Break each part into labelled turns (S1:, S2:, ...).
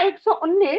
S1: 119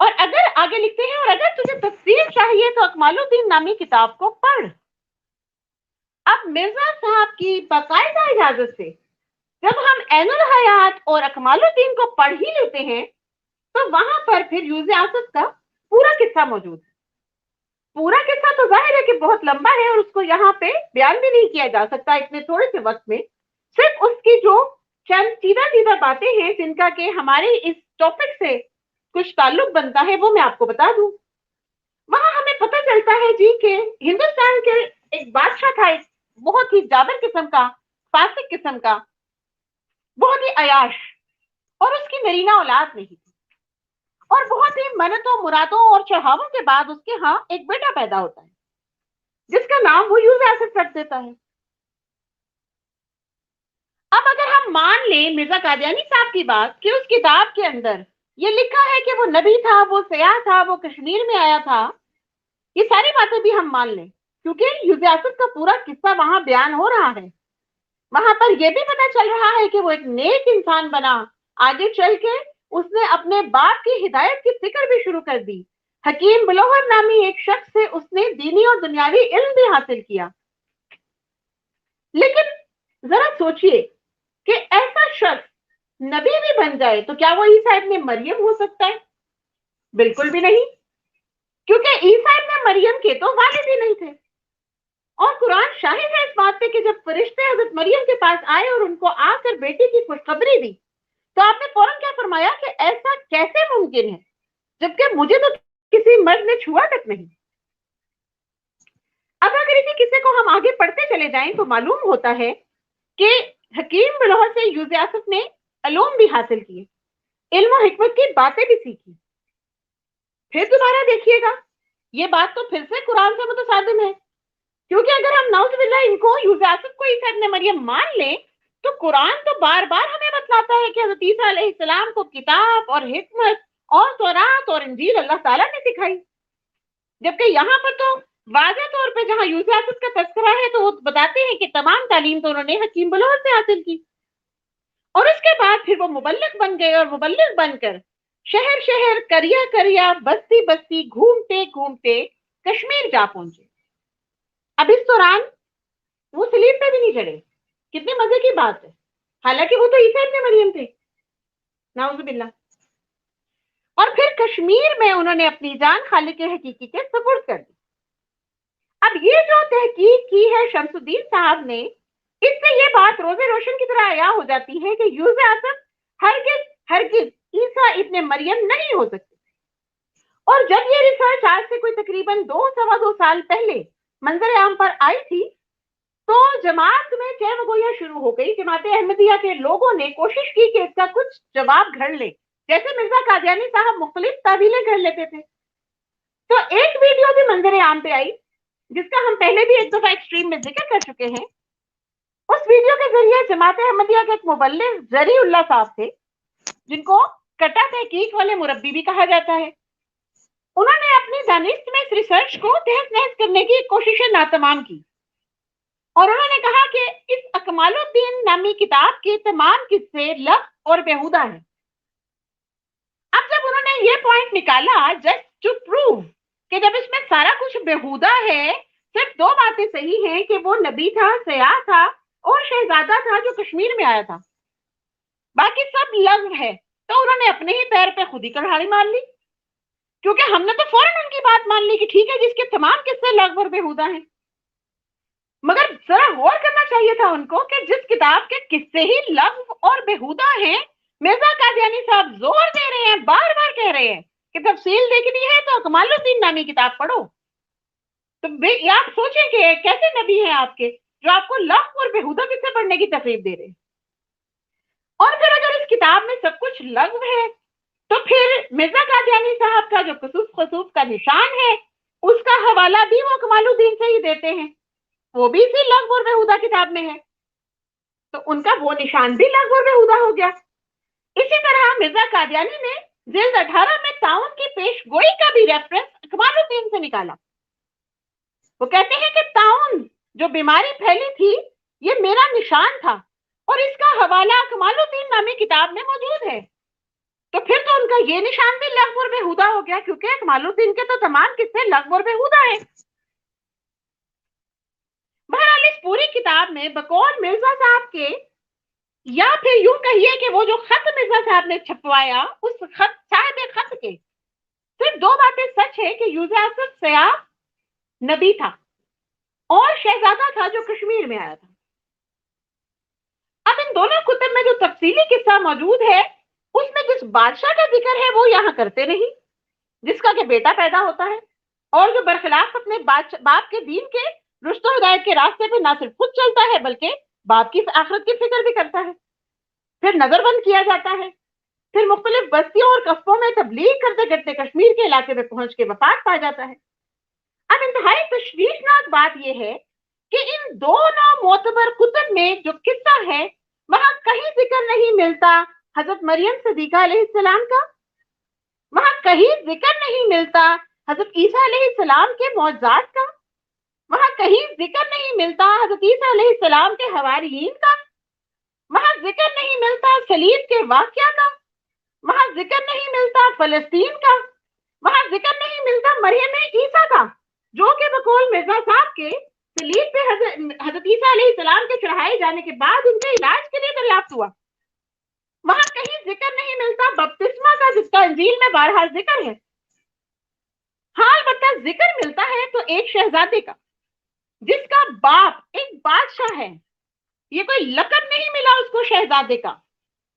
S1: اور اگر آگے لکھتے ہیں اور اگر تجھے تفصیل چاہیے تو اکمال الدین نامی کتاب کو پڑھ. اب مرزا صاحب کی باقاعدہ اجازت سے جب ہم عین الحیات اور اکمال الدین کو پڑھ ہی لیتے ہیں تو وہاں پر پھر یوز آصف کا پورا قصہ موجود ہے. پورا قصہ تو ظاہر ہے کہ بہت لمبا ہے اور اس کو یہاں پہ بیان بھی نہیں کیا جا سکتا اتنے تھوڑے سے وقت میں. صرف اس کی جو چند سیدھا باتیں ہیں جن کا کہ ہمارے اس ٹاپک سے کچھ تعلق بنتا ہے وہ میں آپ کو بتا دوں. وہاں ہمیں پتہ چلتا ہے جی کہ ہندوستان کے ایک بادشاہ تھا، ایک بہت ہی جابر قسم کا، فاسق قسم کا، بہت ہی عیاش، اور اس کی نرینہ اولاد نہیں تھی. اور بہت ہی منتوں مرادوں اور چڑھاووں کے بعد اس کے ہاں ایک بیٹا پیدا ہوتا ہے جس کا نام وہ یوز آصف رکھ دیتا ہے. اب اگر ہم مان لیں مرزا قادیانی صاحب کی بات کہ اس کتاب کے اندر یہ لکھا ہے کہ وہ نبی تھا، وہ سیاح تھا، وہ کشمیر میں آیا تھا، یہ ساری باتیں بھی ہم مان لیں کیونکہ یوز آصف کا پورا قصہ وہاں بیان ہو رہا ہے. وہاں پر یہ بھی پتا چل رہا ہے کہ وہ ایک نیک انسان بنا، آگے چل کے اس نے اپنے باپ کی ہدایت کی فکر بھی شروع کر دی. حکیم بلوہر نامی ایک شخص سے اس نے دینی اور دنیاوی علم بھی حاصل کیا. لیکن ذرا سوچئے کہ ایسا شخص نبی بھی بن جائے تو کیا وہ عیسیٰ ابن مریم ہو سکتا ہے؟ بالکل بھی نہیں، کیونکہ عیسیٰ ابن مریم کے تو والد ہی نہیں تھے. اور قرآن شاہد ہے اس بات پہ کہ جب فرشتے حضرت مریم کے پاس آئے اور ان کو آ کر بیٹی کی خوشخبری دی تو آپ نے فوراً کیا فرمایا کہ ایسا کیسے ممکن ہے جبکہ مجھے تو کسی مرد نے چھوا تک نہیں. اب اگر اسی قصے کو ہم آگے پڑھتے چلے جائیں تو معلوم ہوتا ہے کہ حکیم بلوہر سے یوز آصف نے علوم بھی حاصل کیے، علم و حکمت کی باتیں بھی سیکھی. پھر دوبارہ دیکھیے گا یہ بات تو پھر سے قرآن سے متصادم ہے، کیونکہ اگر ہم نعوذ باللہ ان کو یوز آصف کو عیسیٰ ابن مریم مان لیں تو قرآن تو بار بار ہمیں بتلاتا ہے کہ حضرت عیسیٰ علیہ السلام کو کتاب اور حکمت اور تورات اور انجیل اللہ تعالیٰ نے سکھائی. جبکہ یہاں پر تو واضح طور پہ جہاں یوز آصف کا تذکرہ ہے تو وہ بتاتے ہیں کہ تمام تعلیم تو انہوں نے حکیم بلوہر سے حاصل کی. اور اس کے بعد پھر وہ مبلغ بن گئے اور مبلغ بن کر شہر شہر کریا بستی بستی گھومتے گھومتے کشمیر جا پہنچے. اب اس دوران وہ سلیب پہ بھی نہیں چڑھے، کتنے مزے کی بات ہے، حالانکہ وہ تو عیسیٰ ابن مریم تھے، نعوذ باللہ. اور پھر کشمیر میں انہوں نے اپنی جان خالق حقیقی کے سپرد کر دی. اب یہ جو تحقیق کی ہے شمس الدین صاحب نے، اس سے یہ بات روزے روشن کی طرح عیاں ہو جاتی ہے کہ یوز آصف ہرگز عیسیٰ ابن مریم نہیں ہو سکتے. اور جب یہ ریسرچ آج سے کوئی تقریباً 2 سال پہلے منظر عام پر آئی تھی تو جماعت میں چہم گویا شروع ہو گئی. جماعت احمدیہ کے لوگوں نے کوشش کی کہ اس کا کچھ جواب گھڑ لے، جیسے مرزا قادیانی صاحب مختلف تعویلیں گھڑ لیتے تھے. تو ایک ویڈیو بھی منظر عام پہ آئی جس کا ہم پہلے بھی ایک دفعہ ایکسٹریم میں ذکر کر چکے ہیں. اس ویڈیو کے ذریعے جماعت احمدیہ کے ایک مبلغ ذری اللہ صاحب تھے جن کو کٹا تحقیق والے مربی بھی کہا جاتا ہے. انہوں نے اپنی دانست میں اس ریسرچ کو تہس نہس کرنے کی کوششیں ناتمام کی اور انہوں نے کہا کہ اس اکمال الدین نامی کتاب کے تمام قصے لغو اور بیہودہ ہیں. اب جب انہوں نے یہ پوائنٹ نکالا جسٹ ٹو پروو کہ جب اس میں سارا کچھ بیہودہ ہے، صرف 2 باتیں صحیح ہیں کہ وہ نبی تھا، سیاح تھا اور شہزادہ تھا جو کشمیر میں آیا تھا، باقی سب لغو ہے، تو انہوں نے اپنے ہی پیر پہ خود ہی کڑھاڑی مار لی. کیونکہ ہم نے تو فوراً ان کی بات مان لی کہ ٹھیک ہے جس کے تمام قصے لغو اور بیہودہ ہیں. مگر ذرا غور کرنا چاہیے تھا ان کو کہ جس کتاب کے قصے ہی لغو اور بیہودہ ہیں، مرزا قادیانی صاحب زور دے رہے ہیں، بار بار کہہ رہے ہیں کہ تفصیل دیکھنی ہے تو اکمال الدین نامی کتاب پڑھو. تو آپ سوچیں کہ کیسے نبی ہیں آپ کے جو آپ کو لغو اور بیہودہ قصے پڑھنے کی ترغیب دے رہے ہیں. اور پھر اگر اس کتاب میں سب کچھ لغو ہے تو پھر مرزا قادیانی صاحب کا جو کسوف خسوف کا نشان ہے اس کا حوالہ بھی وہ کمال الدین سے ہی دیتے ہیں، وہ بھی اسی لغو اور بیہودہ کتاب میں ہے، تو ان کا وہ نشان بھی لغو اور بیہودہ ہو گیا. اسی طرح مرزا قادیانی نے جلد 18 میں تعاون کی پیش گوئی کا بھی ریفرنس کمال الدین سے نکالا. وہ کہتے ہیں کہ تعاون جو بیماری پھیلی تھی یہ میرا نشان تھا اور اس کا حوالہ کمال الدین نامی کتاب میں موجود ہے. تو پھر تو ان کا یہ نشان بھی لغو اور بےہودہ ہو گیا، کیونکہ اکمال الدین کے تو تمام قصے لغو اور بےہودہ ہیں۔ بہرحال اس پوری کتاب میں بقول مرزا صاحب کے، یا پھر یوں کہیے کہ وہ جو خط مرزا صاحب نے چھپوایا، اس خط صاحب خط کے صرف دو باتیں سچ ہے کہ یوسف سیاح نبی تھا اور شہزادہ تھا جو کشمیر میں آیا تھا۔ اب ان دونوں کتب میں جو تفصیلی قصہ موجود ہے، اس میں جس بادشاہ کا ذکر ہے وہ یہاں کرتے نہیں، جس کا کہ بیٹا پیدا ہوتا ہے اور جو برخلاف اپنے باپ کے دین کے رشد و ہدایت کے راستے پہ نہ صرف خود چلتا ہے بلکہ باپ کی آخرت کی فکر بھی کرتا ہے۔ پھر نظر بند کیا جاتا ہے، پھر مختلف بستیوں اور قصبوں میں تبلیغ کرتے کرتے کشمیر کے علاقے میں پہنچ کے وفات پا جاتا ہے۔ اب انتہائی تشویشناک بات یہ ہے کہ ان دونوں معتبر کتب میں جو قصہ ہے وہاں کہیں ذکر نہیں ملتا حضرت مریم صدیقہ علیہ السلام کا، وہاں کہیں ذکر نہیں ملتا حضرت عیسیٰ علیہ السلام کے معجزات کا، وہاں کہیں ذکر نہیں ملتا حضرت عیسیٰ علیہ السلام کے حواریین کا، وہاں ذکر نہیں ملتا صلیب کے واقعہ کا، وہاں ذکر نہیں ملتا فلسطین کا، وہاں ذکر نہیں ملتا مریم عیسیٰ کا، جو کہ بقول مرزا صاحب کے صلیب پہ حضرت عیسیٰ علیہ السلام کے چڑھائے جانے کے بعد ان کے علاج کے لیے دریافت ہوا۔ وہاں کہیں ذکر نہیں ملتا بپتسمہ کا، جس کا انجیل میں بہرحال ذکر ہے۔ ہاں البتہ ذکر ملتا ہے تو ایک شہزادے کا جس کا باپ ایک بادشاہ ہے۔ یہ کوئی لقب نہیں ملا اس کو شہزادے کا،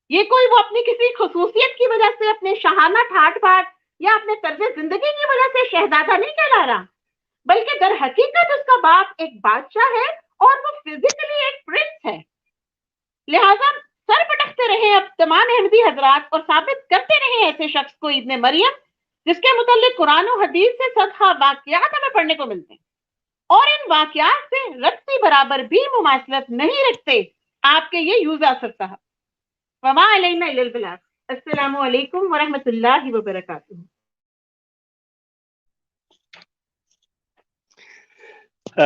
S1: یہ کوئی وہ اپنی کسی خصوصیت کی وجہ سے، اپنے شاہانہ ٹھاٹ باٹ یا اپنے طرز زندگی کی وجہ سے شہزادہ نہیں کہلا رہا، بلکہ در حقیقت اس کا باپ ایک بادشاہ ہے اور وہ فزیکلی ایک پرنس ہے۔ لہٰذا سر پٹکتے رہے اب تمام احمدی حضرات اور ثابت کرتے رہے ایسے شخص کو ابن مریم، جس کے متعلق قرآن و حدیث سے صدہ واقعات ہمیں پڑھنے کو ملتے ہیں اور ان واقعات سے رتی برابر بھی مماثلت نہیں رکھتے آپ کے یہ یوزر صاحب۔ وما علینا الا البلاغ۔ السلام علیکم ورحمۃ اللہ وبرکاتہ۔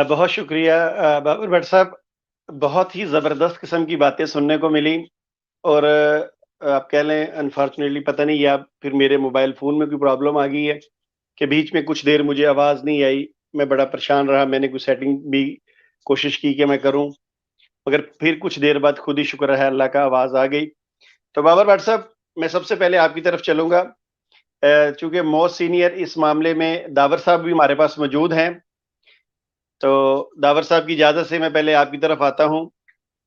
S2: بہت شکریہ بابر بھٹ صاحب، بہت ہی زبردست قسم کی باتیں سننے کو ملی، اور آپ کہہ لیں انفارچونیٹلی پتہ نہیں یا پھر میرے موبائل فون میں کوئی پرابلم آ گئی ہے کہ بیچ میں کچھ دیر مجھے آواز نہیں آئی، میں بڑا پریشان رہا، میں نے کوئی سیٹنگ بھی کوشش کی کہ میں کروں، مگر پھر کچھ دیر بعد خود ہی شکر ہے اللہ کا آواز آ گئی۔ تو بابر بھٹ صاحب میں سب سے پہلے آپ کی طرف چلوں گا، چونکہ موسٹ سینئر اس معاملے میں داور صاحب بھی ہمارے پاس موجود ہیں، تو داور صاحب کی اجازت سے میں پہلے آپ کی طرف آتا ہوں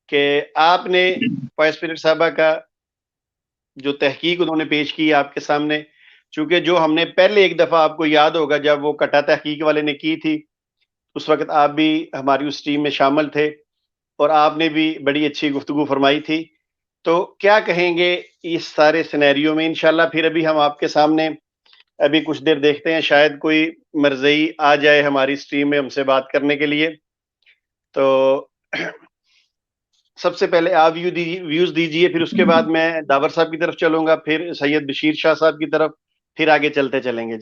S2: کہ آپ نے وائس پریزیڈنٹ صاحبہ کا جو تحقیق انہوں نے پیش کی آپ کے سامنے، چونکہ جو ہم نے پہلے ایک دفعہ آپ کو یاد ہوگا جب وہ کٹا تحقیق والے نے کی تھی، اس وقت آپ بھی ہماری اس ٹیم میں شامل تھے اور آپ نے بھی بڑی اچھی گفتگو فرمائی تھی، تو کیا کہیں گے اس سارے سینیریو میں؟ انشاءاللہ پھر ابھی ہم آپ کے سامنے ابھی کچھ دیر دیکھتے ہیں، شاید کوئی مرزئی آ جائے ہماری اس ٹیم میں ہم سے بات کرنے کے لیے۔ تو سب سے پہلے آپ ویوز دیجئے، پھر اس کے بعد میں داور صاحب کی طرف چلوں گا، پھر سید بشیر شاہ صاحب کی طرف، پھر آگے چلتے چلیں گے۔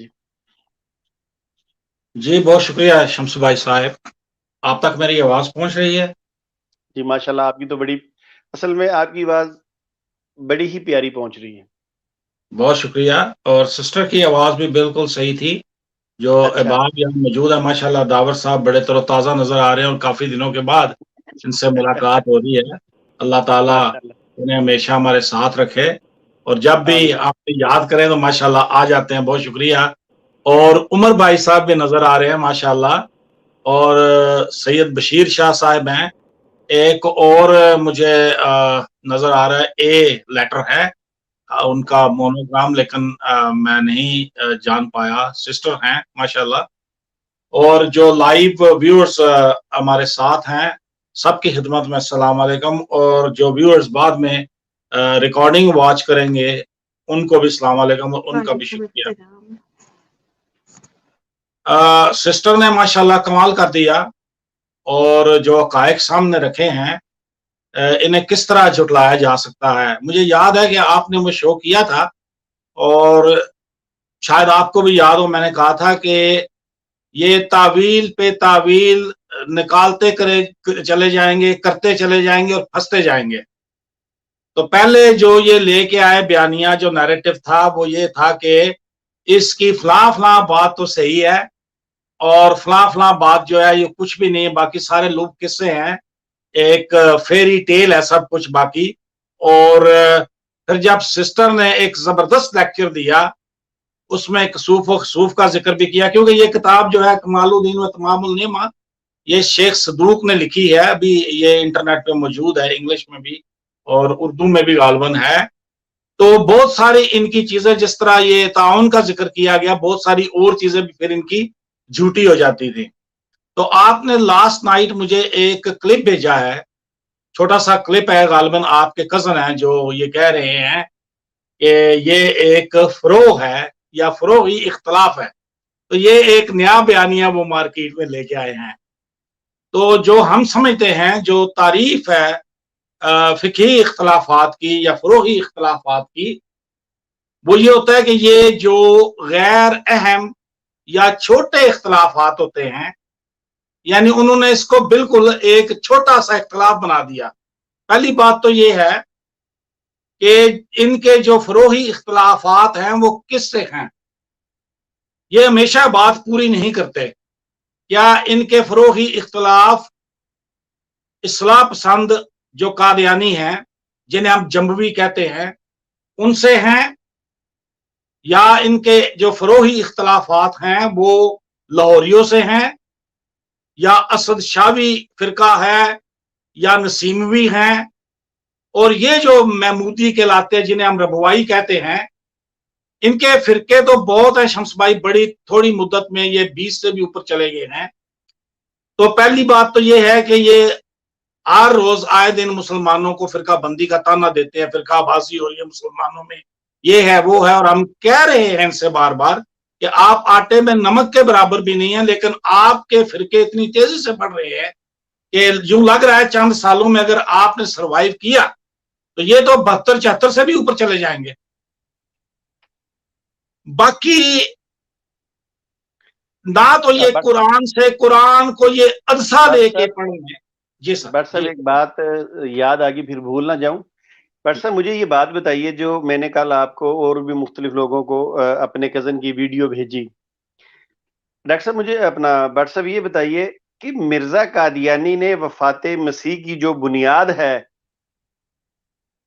S3: جی بہت شکریہ شمس بھائی صاحب، آپ تک میری آواز پہنچ رہی ہے؟
S2: جی ماشاءاللہ، آپ کی تو بڑی، اصل میں آپ کی آواز بڑی ہی پیاری پہنچ رہی ہے۔
S3: بہت شکریہ، اور سسٹر کی آواز بھی بالکل صحیح تھی، جو احباب یہاں موجود ہے ماشاءاللہ داور صاحب بڑے تر و تازہ نظر آ رہے ہیں، اور کافی دنوں کے بعد ان سے ملاقات ہو رہی ہے۔ اللہ تعالیٰ انہیں ہمیشہ ہمارے ساتھ رکھے، اور جب بھی آپ یاد کریں تو ماشاءاللہ آ جاتے ہیں، بہت شکریہ۔ اور عمر بھائی صاحب بھی نظر آ رہے ہیں ماشاءاللہ، اور سید بشیر شاہ صاحب ہیں، ایک اور مجھے نظر آ رہا ہے اے لیٹر ہے ان کا مونوگرام، لیکن میں نہیں جان پایا، سسٹر ہیں ماشاءاللہ۔ اور جو لائیو ویورز ہمارے ساتھ ہیں سب کی خدمت میں السلام علیکم، اور جو ویورز بعد میں ریکارڈنگ واچ کریں گے ان کو بھی السلام علیکم، اور ان کا بھی شکریہ۔ سسٹر نے ماشاءاللہ کمال کر دیا، اور جو حقائق سامنے رکھے ہیں انہیں کس طرح جھٹلایا جا سکتا ہے۔ مجھے یاد ہے کہ آپ نے وہ شو کیا تھا، اور شاید آپ کو بھی یاد ہو، میں نے کہا تھا کہ یہ تعویل پہ تعویل نکالتے چلے جائیں گے، کرتے چلے جائیں گے اور پھنستے جائیں گے۔ تو پہلے جو یہ لے کے آئے بیانیہ جو نیریٹو تھا وہ یہ تھا کہ اس کی فلاں فلاں بات تو صحیح ہے اور فلاں فلاں بات جو ہے یہ کچھ بھی نہیں، باقی سارے لوگ قصے ہیں، ایک فیری ٹیل ہے سب کچھ باقی. اور پھر جب سسٹر نے ایک زبردست لیکچر دیا اس میں کسوف و خسوف کا ذکر بھی کیا، کیونکہ یہ کتاب جو ہے کمال الدین و تمام النعمہ یہ شیخ صدوق نے لکھی ہے، ابھی یہ انٹرنیٹ پہ موجود ہے، انگلش میں بھی اور اردو میں بھی غالباً ہے. تو بہت ساری ان کی چیزیں، جس طرح یہ تعاون کا ذکر کیا گیا، بہت ساری اور چیزیں بھی پھر ان کی جھوٹی ہو جاتی تھی. تو آپ نے لاسٹ نائٹ مجھے ایک کلپ بھیجا ہے، چھوٹا سا کلپ ہے، غالباً آپ کے کزن ہیں جو یہ کہہ رہے ہیں کہ یہ ایک فروغ ہے یا فروغی اختلاف ہے. تو یہ ایک نیا بیانیہ وہ مارکیٹ میں لے کے آئے ہیں. تو جو ہم سمجھتے ہیں جو تعریف ہے فقہی اختلافات کی یا فروغی اختلافات کی، وہ یہ ہوتا ہے کہ یہ جو غیر اہم یا چھوٹے اختلافات ہوتے ہیں، یعنی انہوں نے اس کو بالکل ایک چھوٹا سا اختلاف بنا دیا. پہلی بات تو یہ ہے کہ ان کے جو فروغی اختلافات ہیں وہ کس سے ہیں، یہ ہمیشہ بات پوری نہیں کرتے. کیا ان کے فروغی اختلاف اصلاح پسند جو قادیانی ہیں جنہیں ہم جنبوی کہتے ہیں ان سے ہیں، یا ان کے جو فروغی اختلافات ہیں وہ لاہوریوں سے ہیں، یا اسد شاوی فرقہ ہے، یا نسیموی ہیں، اور یہ جو محمودی کہلاتے ہیں جنہیں ہم ربوائی کہتے ہیں، ان کے فرقے تو بہت ہیں شمس بھائی، بڑی تھوڑی مدت میں یہ 20 سے بھی اوپر چلے گئے ہیں. تو پہلی بات تو یہ ہے کہ یہ ہر روز آئے دن مسلمانوں کو فرقہ بندی کا تانا دیتے ہیں، فرقہ بازی ہو رہی ہے مسلمانوں میں، یہ ہے وہ ہے. اور ہم کہہ رہے ہیں ان سے بار بار کہ آپ آٹے میں نمک کے برابر بھی نہیں ہیں، لیکن آپ کے فرقے اتنی تیزی سے بڑھ رہے ہیں کہ یوں لگ رہا ہے چند سالوں میں اگر آپ نے سروائیو کیا تو یہ تو 72-74 سے بھی اوپر چلے جائیں گے. باقی نہ تو یہ قرآن سے، قرآن کو یہ ادسا لے کے پڑھیں گے. جی سر.
S2: بٹ صاحب ایک بات یاد آگی، پھر بھول نہ جاؤں. بٹ صاحب مجھے یہ بات بتائیے، جو میں نے کل آپ کو اور بھی مختلف لوگوں کو اپنے کزن کی ویڈیو بھیجی، ڈاکٹر صاحب مجھے اپنا بٹ صاحب یہ بتائیے کہ مرزا قادیانی نے وفات مسیح کی جو بنیاد ہے،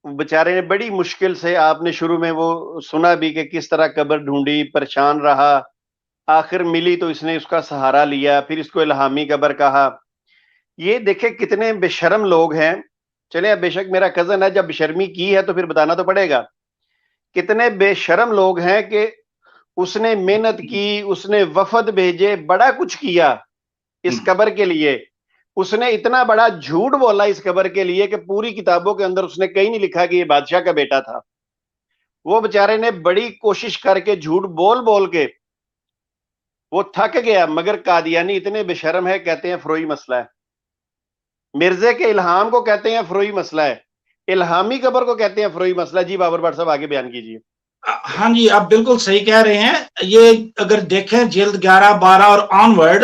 S2: بیچارے نے بڑی مشکل سے، آپ نے شروع میں وہ سنا بھی کہ کس طرح قبر ڈھونڈی، پریشان رہا، آخر ملی تو اس نے اس کا سہارا لیا، پھر اس کو الہامی قبر کہا. یہ دیکھیں کتنے بے شرم لوگ ہیں. چلیں اب بے شک میرا کزن ہے، جب بشرمی کی ہے تو پھر بتانا تو پڑے گا. کتنے بے شرم لوگ ہیں کہ اس نے محنت کی، اس نے وفد بھیجے، بڑا کچھ کیا اس قبر کے لیے. اس نے اتنا بڑا جھوٹ بولا اس قبر کے لیے کہ پوری کتابوں کے اندر اس نے کہیں نہیں لکھا کہ یہ بادشاہ کا بیٹا تھا. وہ بیچارے نے بڑی کوشش کر کے جھوٹ بول بول کے وہ تھک گیا، مگر قادیانی اتنے بے شرم ہے، کہتے ہیں فروئی مسئلہ ہے. مرزے کے الہام کو کہتے ہیں فروئی مسئلہ ہے، الہامی قبر کو کہتے ہیں فروئی مسئلہ. جی بابر بٹ صاحب آگے بیان کیجیے.
S3: ہاں جی، آپ بالکل صحیح کہہ رہے ہیں. یہ اگر دیکھیں جلد 11، 12 اور آن ورڈ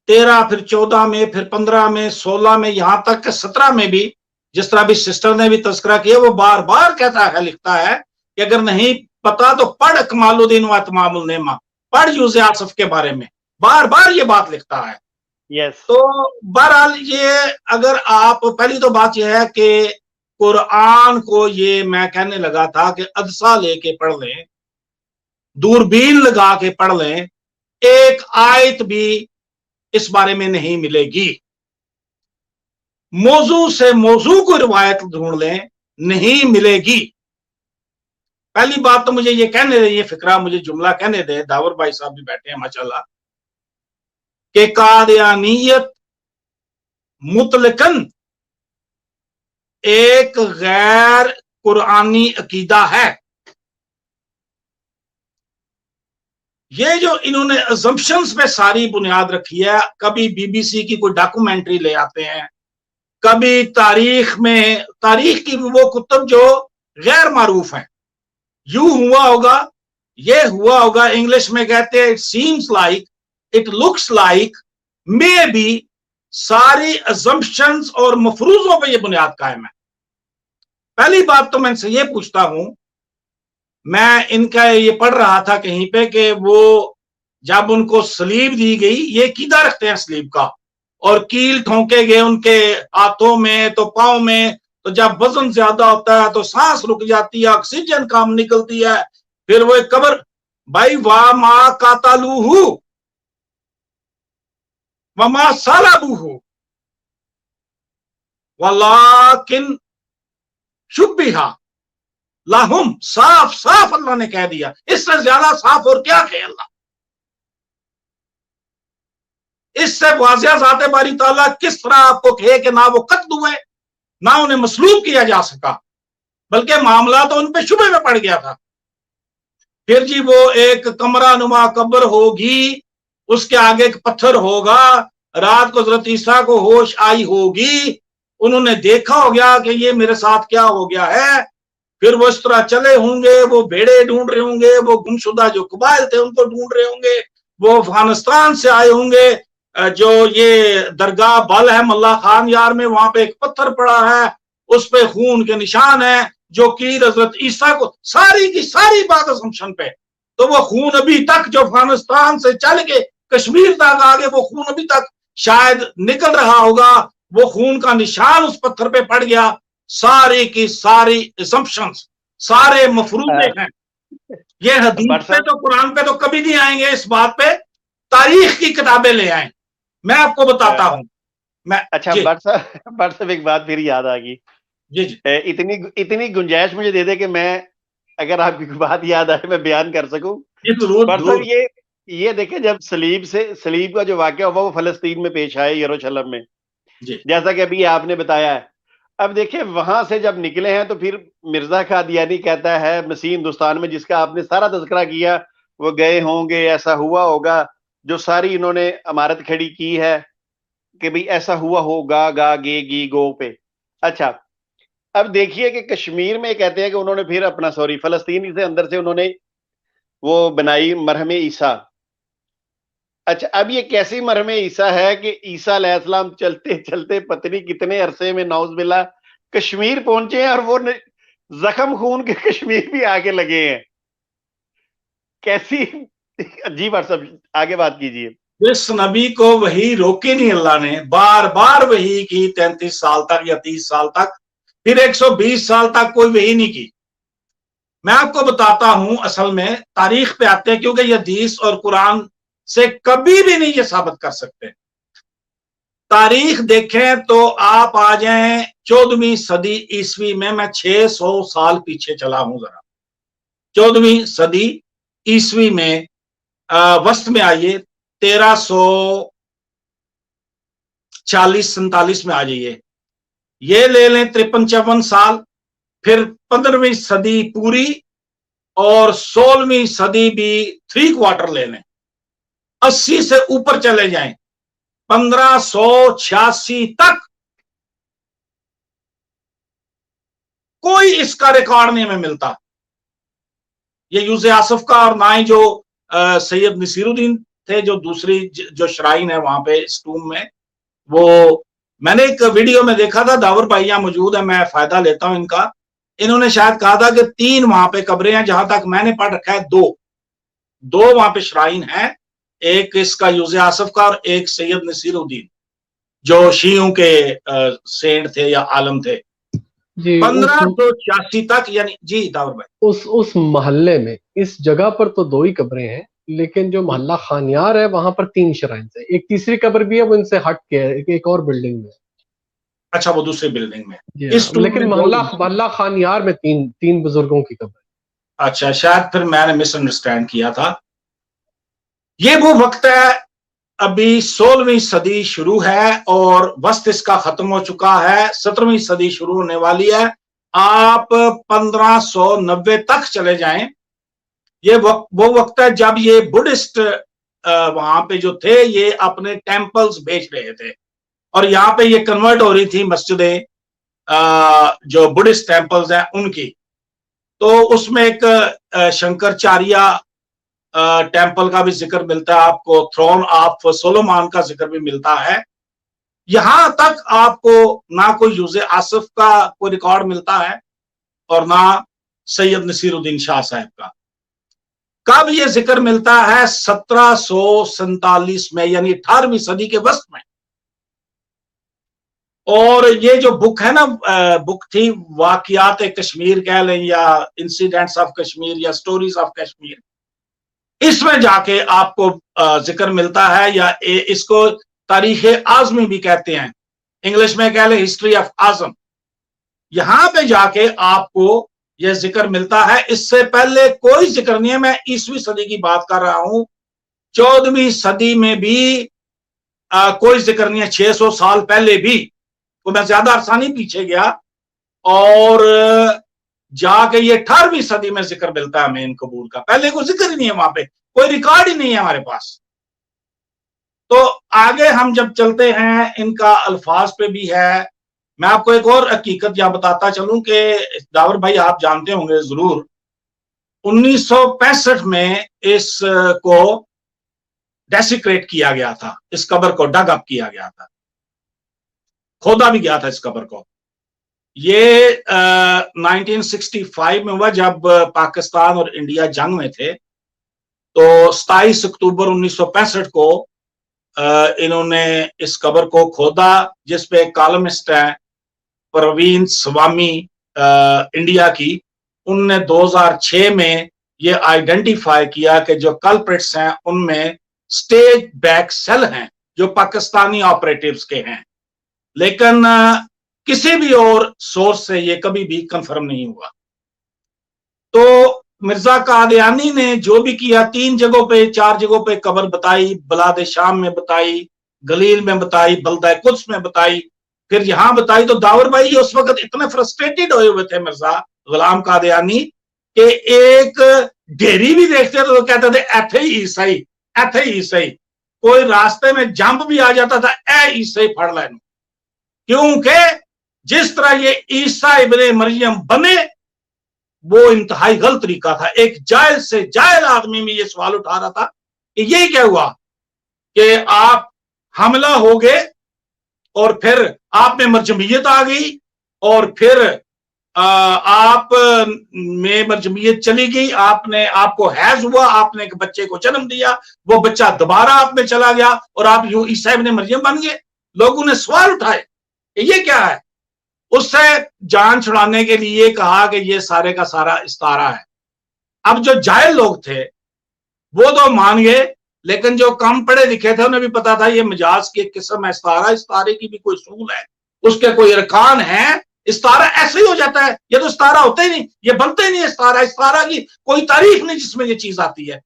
S3: 13، پھر 14 میں، پھر 15 میں، 16 میں، یہاں تک کہ 17 میں بھی، جس طرح بھی سسٹر نے بھی تذکرہ کیا، وہ بار بار کہتا ہے، لکھتا ہے کہ اگر نہیں پتا تو پڑھ کمال الدین و تمام النعمہ، پڑھ یوسف آصف کے بارے میں، بار بار یہ بات لکھتا ہے. تو بہرحال یہ اگر آپ، پہلی تو بات یہ ہے کہ قرآن کو یہ میں کہنے لگا تھا کہ ادسا لے کے پڑھ لیں، دوربین لگا کے پڑھ لیں، ایک آیت بھی اس بارے میں نہیں ملے گی. موضوع سے موضوع کو روایت ڈھونڈ لیں، نہیں ملے گی. پہلی بات تو مجھے یہ کہنے دے، یہ فکرہ مجھے جملہ کہنے دے، داور بھائی صاحب بھی بیٹھے ہیں ماشاءاللہ، کہ قادیانیت مطلقاً ایک غیر قرآنی عقیدہ ہے. یہ جو انہوں نے assumptions پہ ساری بنیاد رکھی ہے، کبھی BBC کی کوئی ڈاکومنٹری لے آتے ہیں، کبھی تاریخ میں، تاریخ کی وہ کتب جو غیر معروف ہیں، یوں ہوا ہوگا، یہ ہوا ہوگا، انگلش میں کہتے ہیں it seems like, it looks like, maybe، ساری assumptions اور مفروضوں پہ یہ بنیاد قائم ہے. پہلی بات تو میں ان سے یہ پوچھتا ہوں، میں ان کا یہ پڑھ رہا تھا کہیں پہ کہ وہ جب ان کو سلیب دی گئی، یہ عقیدہ رکھتے ہیں سلیب کا، اور کیل ٹھونکے گئے ان کے ہاتھوں میں تو پاؤں میں، تو جب وزن زیادہ ہوتا ہے تو سانس رک جاتی ہے، آکسیجن کم نکلتی ہے، پھر وہ ایک قبر، بھائی وَمَا قَتَلُوهُ وَمَا صَلَبُوهُ وَلَٰكِنْ شُبِّهَ لَهُمْ، صاف صاف اللہ نے کہہ دیا، اس سے زیادہ صاف اور کیا کہے اللہ؟ اس سے واضح ذات باری تعالیٰ کس طرح آپ کو کہے کہ نہ وہ قتل ہوئے، نہ انہیں مصلوب کیا جا سکا، بلکہ معاملہ تو ان پہ شبہ میں پڑ گیا تھا۔ پھر جی وہ ایک کمرہ نما قبر ہوگی، اس کے آگے ایک پتھر ہوگا، رات کو حضرت عیسیٰ کو ہوش آئی ہوگی، انہوں نے دیکھا ہو گیا کہ یہ میرے ساتھ کیا ہو گیا ہے، پھر وہ اس طرح چلے ہوں گے، وہ بھیڑے ڈھونڈ رہے ہوں گے، وہ گمشدہ جو قبائل تھے ان کو ڈھونڈ رہے ہوں گے، وہ افغانستان سے آئے ہوں گے، جو یہ درگاہ بل ہے ملا خان یار میں، وہاں پہ ایک پتھر پڑا ہے، اس پہ خون کے نشان ہے، جو کہ حضرت عیسیٰ کو ساری کی ساری بات اسمپشن پہ، تو وہ خون ابھی تک جو افغانستان سے چل کے کشمیر تک آگے، وہ خون ابھی تک شاید نکل رہا ہوگا، وہ خون کا نشان اس پتھر پہ پڑ گیا، ساری کی ساری اسمپشنز، سارے مفروضے ہیں۔ یہ حدیث پہ تو قرآن پہ تو کبھی نہیں آئیں گے، اس بات پہ تاریخ کی کتابیں لے آئیں، میں آپ کو بتاتا ہوں۔
S2: اچھا بٹ صاحب ایک بات پھر یاد آ گئی،
S3: جی جی
S2: اتنی گنجائش مجھے دے دے کہ میں اگر آپ کی بات یاد آئے میں بیان کر سکوں۔
S3: ضرور
S2: بٹ صاحب یہ دیکھیں، جب سلیب کا جو واقعہ ہوا وہ فلسطین میں پیش آئے، یروشلم میں، جیسا کہ ابھی آپ نے بتایا ہے۔ اب دیکھیں وہاں سے جب نکلے ہیں تو پھر مرزا قادیانی کہتا ہے مسیح ہندوستان میں، جس کا آپ نے سارا تذکرہ کیا، وہ گئے ہوں گے، ایسا ہوا ہوگا، جو ساری انہوں نے عمارت کھڑی کی ہے کہ بھئی ایسا ہوا ہوگا، گا گے گی گو پہ۔ اچھا اب دیکھیے کہ کشمیر میں کہتے ہیں کہ انہوں نے پھر اپنا فلسطینی سے اندر سے انہوں نے وہ بنائی مرہم عیسیٰ۔ اچھا اب یہ کیسی مرہم عیسیٰ ہے کہ عیسیٰ علیہ السلام چلتے چلتے پتنی کتنے عرصے میں نعوذ باللہ کشمیر پہنچے ہیں، اور وہ زخم خون کے کشمیر بھی آگے لگے ہیں، کیسی؟ جی بات صاحب آگے بات کیجئے۔
S3: اس نبی کو وہی روکی نہیں اللہ نے، بار بار وہی کی، 33 سال تک یا 30 سال تک، پھر 120 سال تک کوئی وہی نہیں کی۔ میں آپ کو بتاتا ہوں، اصل میں تاریخ پہ آتے ہیں، کیونکہ یہ حدیث اور قرآن سے کبھی بھی نہیں یہ ثابت کر سکتے۔ تاریخ دیکھیں تو آپ آ جائیں 14ویں صدی عیسوی میں 600 سال پیچھے چلا ہوں ذرا، 14ویں صدی عیسوی میں وسط میں آئیے، 1340-47 میں آ جائیے، یہ لے لیں 53-54 سال، پھر 15ویں صدی پوری اور 16ویں صدی بھی 3/4 لے لیں، 80 سے اوپر چلے جائیں، 1586 تک کوئی اس کا ریکارڈ نہیں ہمیں ملتا، یہ یوز آصف کا، اور نہ ہی جو سید نصیر الدین تھے جو دوسری جو شرائن ہے وہاں پہ اسٹوم میں، وہ میں نے ایک ویڈیو میں دیکھا تھا، داور بھائیاں موجود ہیں، میں فائدہ لیتا ہوں ان کا، انہوں نے شاید کہا تھا کہ 3 وہاں پہ قبریں ہیں، جہاں تک میں نے پڑھ رکھا ہے 2 وہاں پہ شرائن ہیں، ایک اس کا یوز آصف کا اور ایک سید نصیر الدین جو شیعوں کے سینٹ تھے یا عالم تھے، 1586 تک، یعنی جی داور بھائی
S4: اس محلے میں اس جگہ پر تو 2 ہی قبریں ہیں، لیکن جو محلہ خانیار ہے وہاں پر 3 شرائن سے، ایک تیسری قبر بھی ہے، وہ ان سے ہٹ کے ہے، ایک اور بلڈنگ میں۔
S3: اچھا وہ دوسری بلڈنگ میں،
S4: لیکن محلہ خانیار میں 3 بزرگوں کی قبر۔
S3: اچھا شاید پھر میں نے مس انڈرسٹینڈ کیا تھا۔ یہ وہ وقت ہے، ابھی 16ویں صدی شروع ہے اور وسط اس کا ختم ہو چکا ہے، 17ویں صدی شروع ہونے والی ہے، آپ 1590 تک چلے جائیں، یہ وہ وقت ہے جب یہ بڈھسٹ وہاں پہ جو تھے یہ اپنے ٹیمپلز بیچ رہے تھے، اور یہاں پہ یہ کنورٹ ہو رہی تھی مسجدیں، جو بڈھسٹ ٹیمپلز ہیں ان کی، تو اس میں ایک شنکرچاریہ ٹیمپل کا بھی ذکر ملتا ہے آپ کو، تھرون آف سولومان کا ذکر بھی ملتا ہے، یہاں تک آپ کو نہ کوئی یوز آصف کا کوئی ریکارڈ ملتا ہے اور نہ سید نصیرالدین شاہ صاحب کا. کب یہ ذکر ملتا ہے؟ 1747 میں، یعنی 18ویں صدی کے وسط میں. اور یہ جو بک ہے نا، بک تھی واقعات کشمیر کہہ لیں یا انسیڈنٹس آف کشمیر یا سٹوریز آف کشمیر، اس میں جا کے آپ کو ذکر ملتا ہے، یا اس کو تاریخ اعظمی بھی کہتے ہیں، انگلش میں کہہ لیں ہسٹری آف اعظم. یہاں پہ جا کے آپ کو یہ ذکر ملتا ہے. اس سے پہلے کوئی ذکر نہیں ہے. میں 20ویں صدی کی بات کر رہا ہوں. 14ویں صدی میں بھی کوئی ذکر نہیں ہے. 600 سال پہلے بھی، تو میں زیادہ عرصہ نہیں پیچھے گیا، اور جا کے یہ 18ویں صدی میں ذکر ملتا ہے ہمیں ان قبور کا. پہلے کوئی ذکر ہی نہیں ہے، وہاں پہ کوئی ریکارڈ ہی نہیں ہے ہمارے پاس. تو آگے ہم جب چلتے ہیں، ان کا الفاظ پہ بھی ہے. میں آپ کو ایک اور حقیقت یہاں بتاتا چلوں کہ داور بھائی آپ جانتے ہوں گے ضرور، 1965 میں اس کو ڈیسیکریٹ کیا گیا تھا، اس قبر کو ڈگ اپ کیا گیا تھا، کھودا بھی گیا تھا اس قبر کو. یہ 1965 میں ہوا جب پاکستان اور انڈیا جنگ میں تھے. تو 27 اکتوبر 1965 کو انہوں نے اس قبر کو کھودا، جس پہ ایک کالمسٹ ہے پروین سوامی انڈیا کی. ان نے 2006 میں یہ آئیڈینٹیفائی کیا کہ جو کلپریٹس ہیں ان میں سٹیج بیک سیل ہیں جو پاکستانی آپریٹیوز کے ہیں، لیکن کسی بھی اور سورس سے یہ کبھی بھی کنفرم نہیں ہوا. تو مرزا قادیانی نے جو بھی کیا، 3 جگہوں پہ 4 جگہوں پہ قبر بتائی. بلاد شام میں بتائی، گلیل میں بتائی، بلدہ قدس میں بتائی، پھر یہاں بتائی. تو داور بھائی اس وقت اتنے فرسٹریٹڈ ہوئے ہوئے تھے مرزا غلام قادیانی کہ ایک ڈیری بھی دیکھتے تھے تو کہتے تھے ایتھے ہی عیسائی، ایتھے ہی عیسائی. کوئی راستے میں جمپ بھی آ جاتا تھا، اے عیسائی پھڑ لینو. کیونکہ جس طرح یہ عیسیٰ ابن مریم بنے وہ انتہائی غلط طریقہ تھا. ایک جاہل سے جاہل آدمی میں یہ سوال اٹھا رہا تھا کہ یہ کیا ہوا کہ آپ حملہ ہو گئے اور پھر آپ میں مرجمیت آ گئی، اور پھر آپ میں مرجمیت چلی گئی، آپ کو حیض ہوا، آپ نے ایک بچے کو جنم دیا، وہ بچہ دوبارہ آپ میں چلا گیا اور آپ یوں عیسیٰ ابن مریم بن گئے. لوگوں نے سوال اٹھائے کہ یہ کیا ہے. اس سے جان چھڑانے کے لیے کہا کہ یہ سارے کا سارا استعارہ ہے. اب جو جاہل لوگ تھے وہ تو مان گئے، لیکن جو کم پڑھے لکھے تھے انہیں بھی پتا تھا یہ مجاز کی ایک قسم ہے. استعارے کی بھی کوئی اصول ہے، اس کے کوئی ارکان ہیں. استعارہ ایسے ہی ہو جاتا ہے، یہ تو استعارہ ہوتا ہی نہیں، یہ بنتا ہی نہیں. استعارہ کی کوئی تاریخ نہیں جس میں یہ چیز آتی ہے.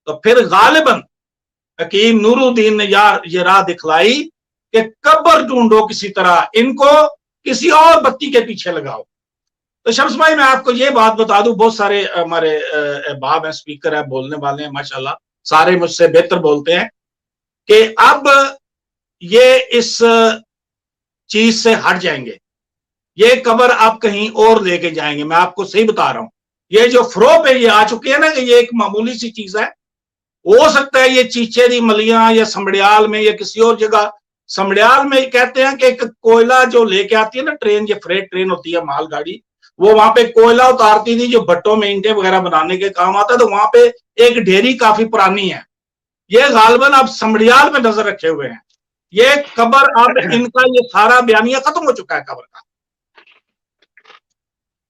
S3: تو پھر غالباً حکیم نور الدین نے یہ راہ دکھلائی کہ قبر ڈھونڈو کسی طرح، ان کو کسی اور بتی کے پیچھے لگاؤ. تو شمس بھائی میں آپ کو یہ بات بتا دوں، بہت سارے ہمارے احباب ہیں، اسپیکر ہیں، بولنے والے ہیں، ماشاءاللہ سارے مجھ سے بہتر بولتے ہیں، کہ اب یہ اس چیز سے ہٹ جائیں گے. یہ قبر آپ کہیں اور لے کے جائیں گے. میں آپ کو صحیح بتا رہا ہوں، یہ جو فروغ پہ یہ آ چکے ہیں نا کہ یہ ایک معمولی سی چیز ہے. ہو سکتا ہے یہ چیچے دی ملیاں یا سمڑیال میں یا کسی اور جگہ. سمڑیال میں کہتے ہیں کہ ایک کوئلہ جو لے کے آتی ہے نا ٹرین، یہ فریٹ ٹرین ہوتی ہے مال گاڑی، وہ وہاں پہ کوئلہ اتارتی تھی جو بھٹوں میں اینٹیں وغیرہ بنانے کے کام آتا ہے. تو وہاں پہ ایک ڈھیری کافی پرانی ہے. یہ غالباً اب سمڑیال میں نظر رکھے ہوئے ہیں. یہ قبر اب ان کا یہ سارا بیانیہ ختم ہو چکا ہے قبر کا.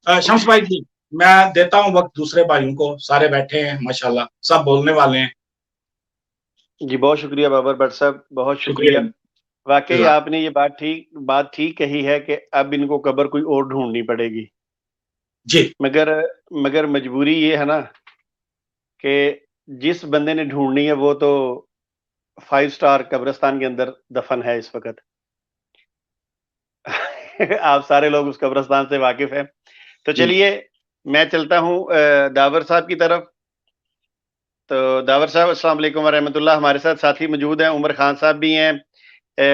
S3: شمس بھائی جی میں دیتا ہوں وقت دوسرے بھائیوں کو، سارے بیٹھے ہیں ماشاءاللہ سب بولنے والے ہیں.
S2: جی بہت شکریہ بابر بٹ صاحب، بہت شکریہ. واقعی آپ نے یہ بات ٹھیک کہی ہے کہ اب ان کو قبر کوئی اور ڈھونڈنی پڑے گی.
S3: جی
S2: مگر مجبوری یہ ہے نا کہ جس بندے نے ڈھونڈنی ہے وہ تو 5 سٹار قبرستان کے اندر دفن ہے اس وقت. آپ سارے لوگ اس قبرستان سے واقف ہیں. تو چلیے میں چلتا ہوں داور صاحب کی طرف. تو داور صاحب السلام علیکم ورحمۃ اللہ. ہمارے ساتھ ساتھی موجود ہیں، عمر خان صاحب بھی ہیں،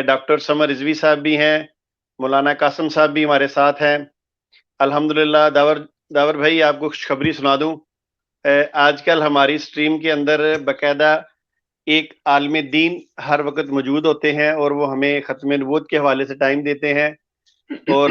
S2: ڈاکٹر سمر رضوی صاحب بھی ہیں، مولانا قاسم صاحب بھی ہمارے ساتھ ہیں. الحمدللہ. داور بھائی آپ کو خوشخبری سنا دوں، آج کل ہماری سٹریم کے اندر باقاعدہ ایک عالم دین ہر وقت موجود ہوتے ہیں اور وہ ہمیں ختم نبوت کے حوالے سے ٹائم دیتے ہیں. اور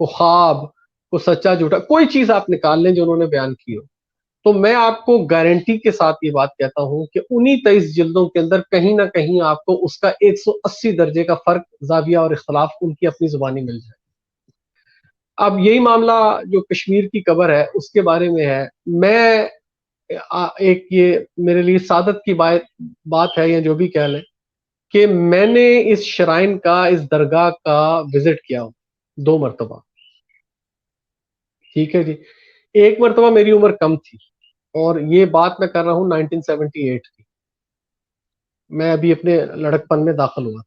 S4: کو خواب کو سچا جھوٹا کوئی چیز آپ نکال لیں جو انہوں نے بیان کی ہو، تو میں آپ کو گارنٹی کے ساتھ یہ بات کہتا ہوں کہ انہی 23 جلدوں کے اندر کہیں نہ کہیں آپ کو اس کا 180 درجے کا فرق، زاویہ اور اختلاف ان کی اپنی زبانی مل جائے۔ اب یہی معاملہ جو کشمیر کی قبر ہے اس کے بارے میں ہے، میں ایک یہ میرے لیے سعادت کی بات ہے یا جو بھی کہہ لیں کہ میں نے اس شرائن کا، اس درگاہ کا وزٹ کیا ہوں 2 مرتبہ، ٹھیک ہے جی۔ ایک مرتبہ میری عمر کم تھی اور یہ بات میں کر رہا ہوں 1978 کی، میں ابھی اپنے لڑکپن میں داخل ہوا،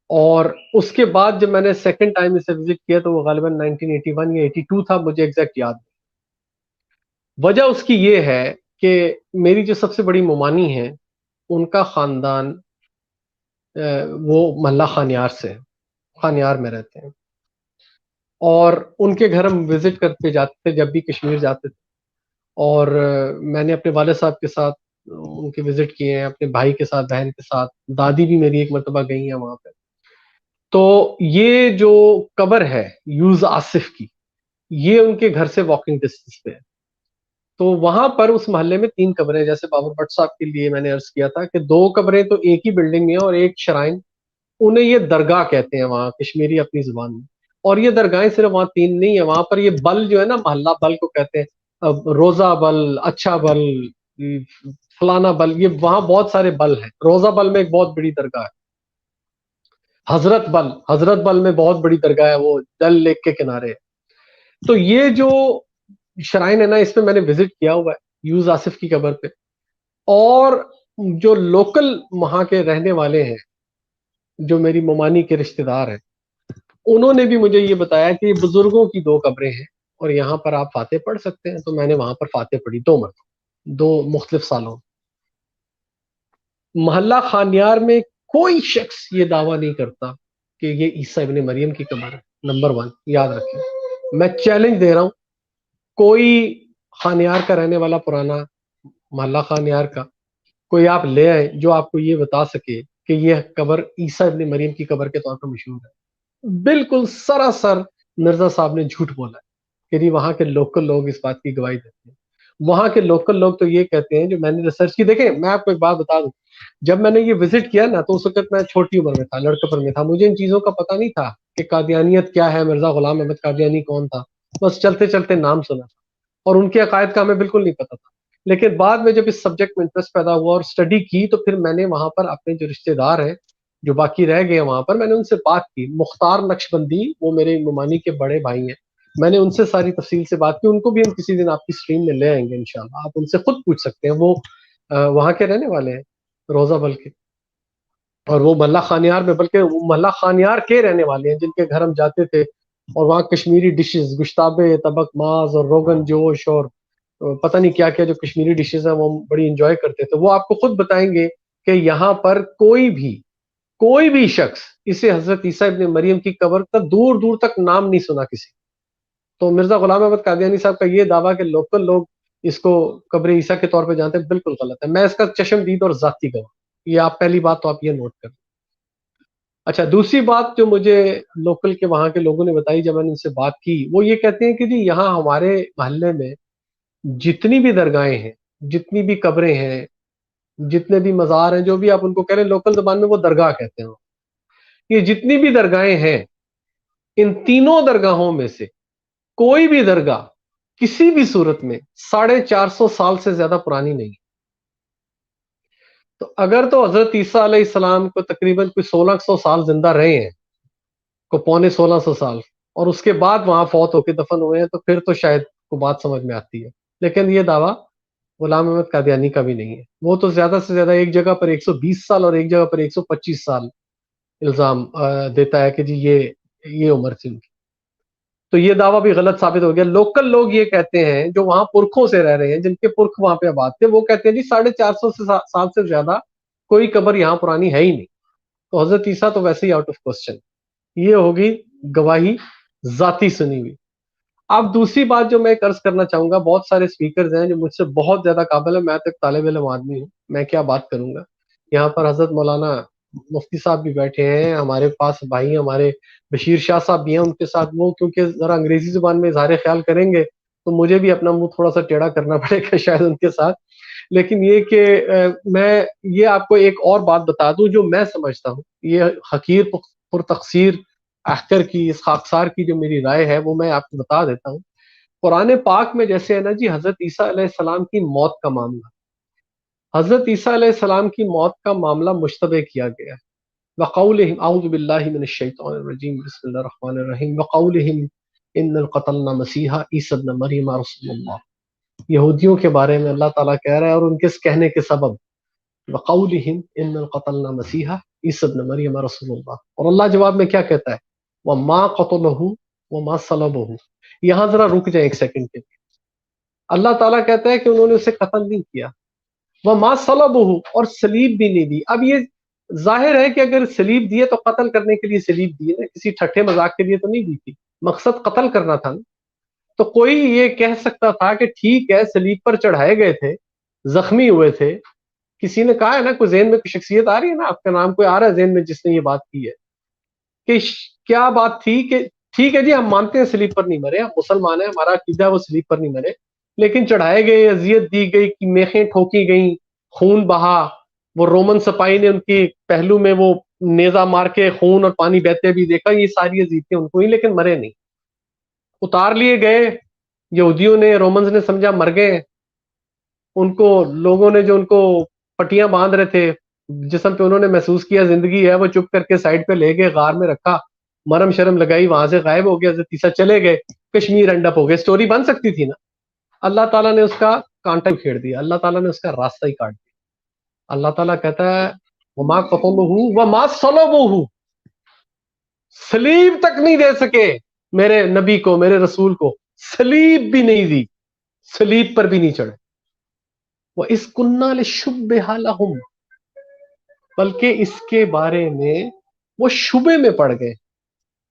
S4: اور اس کے بعد جب میں نے سیکنڈ ٹائم اسے وزٹ کیا تو وہ غالباً 1981 یا 82 تھا، مجھے ایگزیکٹ یاد نہیں۔ وجہ اس کی یہ ہے کہ میری جو سب سے بڑی ممانی ہیں ان کا خاندان وہ محلہ خانیار سے، خانیار میں رہتے ہیں، اور ان کے گھر ہم وزٹ کرتے جاتے تھے جب بھی کشمیر جاتے تھے، اور میں نے اپنے والد صاحب کے ساتھ ان کے وزٹ کیے ہیں، اپنے بھائی کے ساتھ، بہن کے ساتھ، دادی بھی میری ایک مرتبہ گئی ہیں وہاں پہ۔ تو یہ جو قبر ہے یوز آصف کی، یہ ان کے گھر سے واکنگ ڈسٹینس پہ ہے۔ تو وہاں پر اس محلے میں 3 قبریں، جیسے بابر بٹ صاحب کے لیے میں نے عرض کیا تھا کہ 2 قبریں تو ایک ہی بلڈنگ میں ہیں اور ایک شرائن، انہیں یہ درگاہ کہتے ہیں وہاں کشمیری اپنی زبان میں۔ اور یہ درگاہیں صرف وہاں 3 نہیں ہیں، وہاں پر یہ بل جو ہے نا، محلہ بل کو کہتے ہیں، روزہ بل، اچھا بل، فلانا بل، یہ وہاں بہت سارے بل ہیں۔ روزہ بل میں ایک بہت بڑی درگاہ ہے، حضرت بل میں بہت بڑی درگاہ ہے، وہ ڈل لیک کے کنارے ہے۔ تو یہ جو شرائن ہے نا، اس پہ میں نے وزٹ کیا ہوا ہے یوز آصف کی قبر پہ، اور جو لوکل وہاں کے رہنے والے ہیں، جو میری ممانی کے رشتہ دار ہیں، انہوں نے بھی مجھے یہ بتایا کہ یہ بزرگوں کی 2 قبریں ہیں اور یہاں پر آپ فاتح پڑھ سکتے ہیں۔ تو میں نے وہاں پر فاتح پڑھی 2 مرتبہ، 2 مختلف سالوں۔ محلہ خانیار میں کوئی شخص یہ دعویٰ نہیں کرتا کہ یہ عیسیٰ ابن مریم کی قبر ہے، نمبر 1 یاد رکھیں، میں چیلنج دے رہا ہوں، کوئی خانیار کا رہنے والا پرانا، محلہ خانیار کا کوئی آپ لے آئے جو آپ کو یہ بتا سکے کہ یہ قبر عیسیٰ ابن مریم کی قبر کے طور پر مشہور ہے۔ بالکل سراسر مرزا صاحب نے جھوٹ بولا ہے کہ وہاں کے لوکل لوگ اس بات کی گواہی دیتے ہیں۔ وہاں کے لوکل لوگ تو یہ کہتے ہیں، جو میں نے ریسرچ کی، دیکھیں میں آپ کو ایک بات بتا دوں، جب میں نے یہ وزٹ کیا نا تو اس وقت میں چھوٹی عمر میں تھا، لڑکپن میں تھا، مجھے ان چیزوں کا پتہ نہیں تھا کہ قادیانیت کیا ہے، مرزا غلام احمد قادیانی کون تھا، بس چلتے چلتے نام سنا تھا اور ان کے عقائد کا ہمیں بالکل نہیں پتہ تھا۔ لیکن بعد میں جب اس سبجیکٹ میں انٹرسٹ پیدا ہوا اور اسٹڈی کی تو پھر میں نے وہاں پر اپنے جو رشتہ دار ہیں جو باقی رہ گئے وہاں پر، میں نے ان سے بات کی۔ مختار نقشبندی، وہ میرے ممانی کے بڑے بھائی ہیں، میں نے ان سے ساری تفصیل سے بات کی، ان کو بھی ہم کسی دن آپ کی اسٹریم میں لے آئیں گے انشاءاللہ، آپ ان سے خود پوچھ سکتے ہیں، وہ وہاں کے رہنے والے ہیں، روزہ بل کے، اور وہ محلہ خانیار میں، بلکہ وہ محلہ خانیار کے رہنے والے ہیں جن کے گھر ہم جاتے تھے، اور وہاں کشمیری ڈشز، گشتابے، تبک ماز اور روغن جوش اور پتہ نہیں کیا کیا جو کشمیری ڈشز ہیں وہ ہم بڑی انجوائے کرتے تھے۔ وہ آپ کو خود بتائیں گے کہ یہاں پر کوئی بھی شخص اسے حضرت عیسیٰ ابن مریم کی قبر کا دور دور تک نام نہیں سنا کسی۔ تو مرزا غلام احمد قادیانی صاحب کا یہ دعویٰ کہ لوکل لوگ اس کو قبر عیسیٰ کے طور پہ جانتے ہیں، بالکل غلط ہے۔ میں اس کا چشمدید اور ذاتی گواہ، یہ آپ پہلی بات تو آپ یہ نوٹ کریں۔ اچھا، دوسری بات جو مجھے لوکل کے وہاں کے لوگوں نے بتائی جب میں نے ان سے بات کی، وہ یہ کہتے ہیں کہ جی یہاں ہمارے محلے میں جتنی بھی درگاہیں ہیں، جتنی بھی قبریں ہیں، جتنے بھی مزار ہیں، جو بھی آپ ان کو کہہ رہے ہیں، لوکل زبان میں وہ درگاہ کہتے ہیں، یہ جتنی بھی درگاہیں ہیں، ان تینوں درگاہوں میں سے کوئی بھی درگاہ کسی بھی صورت میں 450 سال سے زیادہ پرانی نہیں۔ تو اگر تو حضرت عیسیٰ علیہ السلام کو تقریباً کوئی 1600 سال زندہ رہے ہیں، کو پونے 1600 سال، اور اس کے بعد وہاں فوت ہو کے دفن ہوئے ہیں، تو پھر تو شاید کو بات سمجھ میں آتی ہے۔ لیکن یہ دعویٰ غلام احمد قادیانی کا بھی نہیں ہے، وہ تو زیادہ سے زیادہ ایک جگہ پر 120 سال اور ایک جگہ پر 125 سال الزام دیتا ہے کہ جی یہ عمر تھی ان کی۔ تو یہ دعویٰ بھی غلط ثابت ہو گیا۔ لوکل لوگ یہ کہتے ہیں جو وہاں پرکھوں سے رہ رہے ہیں، جن کے پرکھ وہاں پہ آباد تھے، وہ کہتے ہیں جی 450 سال سے زیادہ کوئی قبر یہاں پرانی ہے ہی نہیں، تو حضرت عیسیٰ تو ویسے ہی آؤٹ آف کوسچن۔ یہ ہوگی گواہی ذاتی سنی ہوئی۔ اب دوسری بات جو میں عرض کرنا چاہوں گا، بہت سارے اسپیکرز ہیں جو مجھ سے بہت زیادہ قابل ہیں، میں تو ایک طالب علم آدمی ہوں، میں کیا بات کروں گا۔ یہاں پر حضرت مولانا مفتی صاحب بھی بیٹھے ہیں ہمارے پاس، بھائی ہمارے بشیر شاہ صاحب بھی ہیں، ان کے ساتھ وہ کیونکہ ذرا انگریزی زبان میں اظہار خیال کریں گے تو مجھے بھی اپنا منہ تھوڑا سا ٹیڑھا کرنا پڑے گا شاید ان کے ساتھ. لیکن یہ کہ میں یہ آپ کو ایک اور بات بتا دوں جو میں سمجھتا ہوں، یہ حقیر پر تقصیر احکر کی، اس خاکسار کی جو میری رائے ہے وہ میں آپ کو بتا دیتا ہوں. قرآن پاک میں جیسے ہے نا جی، حضرت عیسیٰ علیہ السلام کی موت کا معاملہ، حضرت عیسیٰ علیہ السلام کی موت کا معاملہ مشتبہ کیا گیا ہے. وقولہم اعوذ باللہ من الشیطان الرجیم بسم اللہ الرحمن الرحیم وقولہم ان القتلنا مسیحا عیسی ابن مریم رسول اللہ. یہودیوں کے بارے میں اللہ تعالیٰ کہہ رہا ہے، اور ان کے اس کہنے کے سبب وقولہم ان القتلنا مسیحا عیسی ابن مریم رسول اللہ، اور اللہ جواب میں کیا کہتا ہے وما قتلہ وما صلبہ. یہاں ذرا رک جائیں ایک سیکنڈ کے لیے. اللہ تعالیٰ کہتا ہے کہ انہوں نے اسے قتل نہیں کیا، وما صلبہ، اور سلیب بھی نہیں دی. اب یہ ظاہر ہے کہ اگر سلیب دیے تو قتل کرنے کے لیے سلیب دیے نا، کسی ٹھٹھے مذاق کے لیے تو نہیں دی تھی، مقصد قتل کرنا تھا نا. تو کوئی یہ کہہ سکتا تھا کہ ٹھیک ہے سلیب پر چڑھائے گئے تھے، زخمی ہوئے تھے. کسی نے کہا ہے نا، کوئی ذہن میں کوئی شخصیت آ رہی ہے نا، آپ کا نام کوئی آ رہا ہے ذہن میں جس نے یہ بات کی ہے کہ کیا بات تھی کہ ٹھیک ہے جی ہم مانتے ہیں سلیب پر نہیں مرے، ہم مسلمان ہیں، ہمارا عقیدہ وہ سلیب پر نہیں مرے، لیکن چڑھائے گئے، اذیت دی گئی، میخیں ٹھوکی گئیں، خون بہا، وہ رومن سپاہی نے ان کی پہلو میں وہ نیزہ مار کے خون اور پانی بہتے بھی دیکھا، یہ ساری اذیتیں ان کو ہوئی لیکن مرے نہیں. اتار لیے گئے، یہودیوں نے، رومنز نے سمجھا مر گئے. ان کو لوگوں نے جو ان کو پٹیاں باندھ رہے تھے جسم پہ، انہوں نے محسوس کیا زندگی ہے، وہ چپ کر کے سائڈ پہ لے گئے، غار میں رکھا، مرم شرم لگائی، وہاں سے غائب ہو گیا. حضرت عیسیٰ چلے گئے، کشمیر اینڈ اپ ہو گئے. سٹوری بن سکتی تھی نا. اللہ تعالیٰ نے اس کا کانٹا کھیڑ دیا، اللہ تعالیٰ نے اس کا راستہ ہی کاٹ دیا. اللہ تعالیٰ کہتا ہے وما قتلہ وما صلبہ، سلیب تک نہیں دے سکے میرے نبی کو، میرے رسول کو، سلیب بھی نہیں دی، سلیب پر بھی نہیں چڑھے. وَإِذْ كُنَّا لِشُبِّهَ لَهُمْ، بلکہ اس کے بارے میں وہ شبے میں پڑ گئے.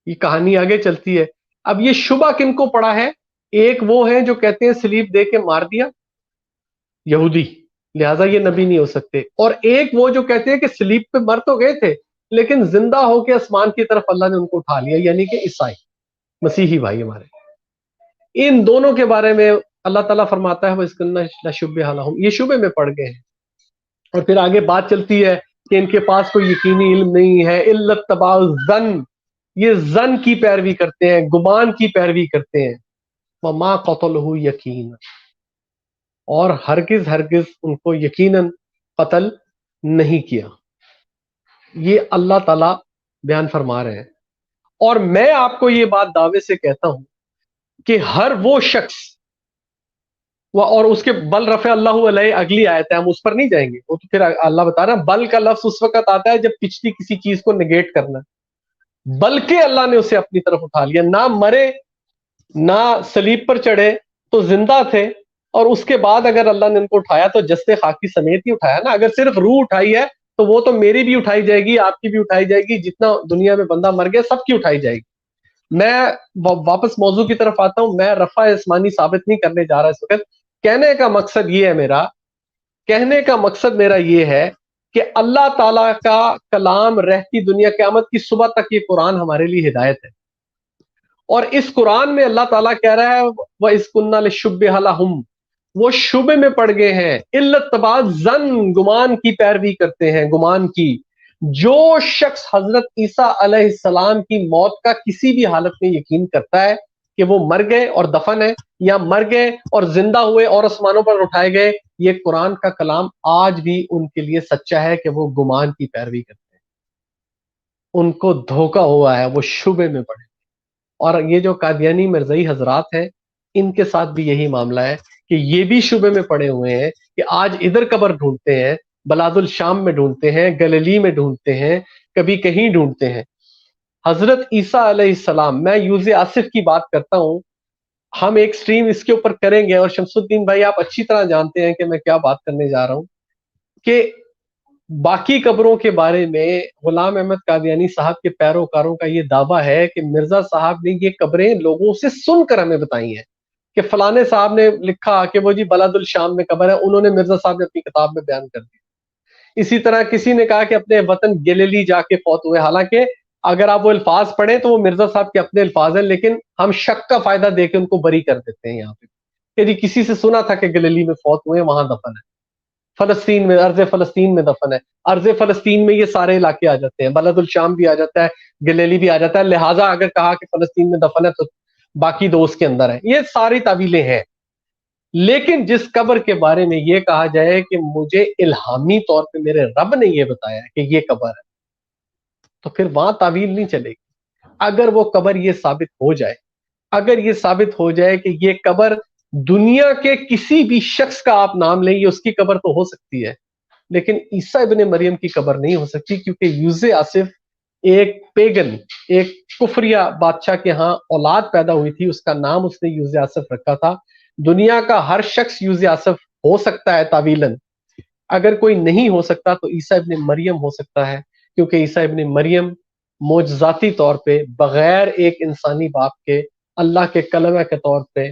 S4: یہ کہانی آگے چلتی ہے. اب یہ شبہ کن کو پڑا ہے؟ ایک وہ ہیں جو کہتے ہیں سلیب دے کے مار دیا، یہودی، لہٰذا یہ نبی نہیں ہو سکتے. اور ایک وہ جو کہتے ہیں کہ سلیب پہ مر تو گئے تھے لیکن زندہ ہو کے آسمان کی طرف اللہ نے ان کو اٹھا لیا، یعنی کہ عیسائی مسیحی بھائی ہمارے. ان دونوں کے بارے میں اللہ تعالیٰ فرماتا ہے وَإِذْ كُنَّا لَشُبِّهَ لَهُمْ، یہ شبے میں پڑ گئے ہیں. اور پھر آگے بات چلتی ہے کہ ان کے پاس کوئی یقینی علم نہیں ہے، الا اتباع الظن، یہ ظن کی پیروی کرتے ہیں، گمان کی پیروی کرتے ہیں. وما قتلہ یقینا، اور ہرگز ہرگز ان کو یقیناً قتل نہیں کیا. یہ اللہ تعالیٰ بیان فرما رہے ہیں. اور میں آپ کو یہ بات دعوے سے کہتا ہوں کہ ہر وہ شخص اور اس کے بل رفع اللہ علیہ، اگلی آیت ہے، ہم اس پر نہیں جائیں گے، وہ تو پھر اللہ بتا رہا ہے. بل کا لفظ اس وقت آتا ہے جب پچھلی کسی چیز کو نگیٹ کرنا، بلکہ اللہ نے اسے اپنی طرف اٹھا لیا. نہ مرے، نہ سلیب پر چڑھے، تو زندہ تھے. اور اس کے بعد اگر اللہ نے ان کو اٹھایا تو جستے خاکی سمیت ہی اٹھایا نا. اگر صرف روح اٹھائی ہے تو وہ تو میری بھی اٹھائی جائے گی، آپ کی بھی اٹھائی جائے گی، جتنا دنیا میں بندہ مر گیا سب کی اٹھائی جائے گی. میں واپس موضوع کی طرف آتا ہوں. میں رفع آسمانی ثابت نہیں کرنے جا رہا اس وقت. کہنے کا مقصد یہ ہے، کہنے کا مقصد میرا یہ ہے کہ اللہ تعالیٰ کا کلام رہتی دنیا قیامت کی صبح تک یہ قرآن ہمارے لیے ہدایت ہے. اور اس قرآن میں اللہ تعالیٰ کہہ رہا ہے وَإِذْ كُنَّا لِشُبِّهَ لَهُمْ، وہ شبے میں پڑ گئے ہیں. الا اتباع الظن، گمان کی پیروی کرتے ہیں، گمان کی. جو شخص حضرت عیسیٰ علیہ السلام کی موت کا کسی بھی حالت میں یقین کرتا ہے کہ وہ مر گئے اور دفن ہے، یا مر گئے اور زندہ ہوئے اور آسمانوں پر اٹھائے گئے، یہ قرآن کا کلام آج بھی ان کے لیے سچا ہے کہ وہ گمان کی پیروی کرتے ہیں. ان کو دھوکا ہوا ہے، وہ شبے میں پڑے. اور یہ جو قادیانی مرزائی حضرات ہیں، ان کے ساتھ بھی یہی معاملہ ہے کہ یہ بھی شبے میں پڑے ہوئے ہیں کہ آج ادھر قبر ڈھونڈتے ہیں، بلاد الشام میں ڈھونڈتے ہیں، گلیلی میں ڈھونڈتے ہیں، کبھی کہیں ڈھونڈتے ہیں. حضرت عیسیٰ علیہ السلام، میں یوز آصف کی بات کرتا ہوں، ہم ایک سٹریم اس کے اوپر کریں گے، اور شمس الدین بھائی آپ اچھی طرح جانتے ہیں کہ میں کیا بات کرنے جا رہا ہوں، کہ باقی قبروں کے بارے میں غلام احمد قادیانی صاحب کے پیروکاروں کا یہ دعویٰ ہے کہ مرزا صاحب نے یہ قبریں لوگوں سے سن کر ہمیں بتائی ہیں، کہ فلانے صاحب نے لکھا کہ وہ جی بلاد الشام میں قبر ہے، انہوں نے مرزا صاحب نے اپنی کتاب میں بیان کر دی. اسی طرح کسی نے کہا کہ اپنے وطن گلیلی جا کے فوت ہوئے، حالانکہ اگر آپ وہ الفاظ پڑھیں تو وہ مرزا صاحب کے اپنے الفاظ ہیں، لیکن ہم شک کا فائدہ دے کے ان کو بری کر دیتے ہیں یہاں پہ کہ جی کسی سے سنا تھا کہ گلیلی میں فوت ہوئے، وہاں دفن ہے، فلسطین میں، ارض فلسطین میں دفن ہے۔ ارض فلسطین میں یہ سارے علاقے آ جاتے ہیں، بلد الشام بھی آ جاتا ہے، گلیلی بھی آ جاتا ہے، لہٰذا اگر کہا کہ فلسطین میں دفن ہے تو باقی دو اس کے اندر ہیں۔ یہ ساری تعویلیں ہیں، لیکن جس قبر کے بارے میں یہ کہا جائے کہ مجھے الہامی طور پہ میرے رب نے یہ بتایا کہ یہ قبر ہے، تو پھر وہاں تعویل نہیں چلے گی۔ اگر وہ قبر یہ ثابت ہو جائے، اگر یہ ثابت ہو جائے کہ یہ قبر دنیا کے کسی بھی شخص کا آپ نام لیں یہ اس کی قبر تو ہو سکتی ہے، لیکن عیسیٰ ابن مریم کی قبر نہیں ہو سکتی، کیونکہ یوز آصف ایک پیگن، ایک کفریہ بادشاہ کے ہاں اولاد پیدا ہوئی تھی، اس کا نام اس نے یوز آصف رکھا تھا۔ دنیا کا ہر شخص یوز آصف ہو سکتا ہے تعویلاً، اگر کوئی نہیں ہو سکتا تو عیسیٰ ابن مریم ہو سکتا ہے، کیونکہ عیسیٰ ابن مریم معجزاتی طور پہ بغیر ایک انسانی باپ کے اللہ کے کلمہ کے طور پہ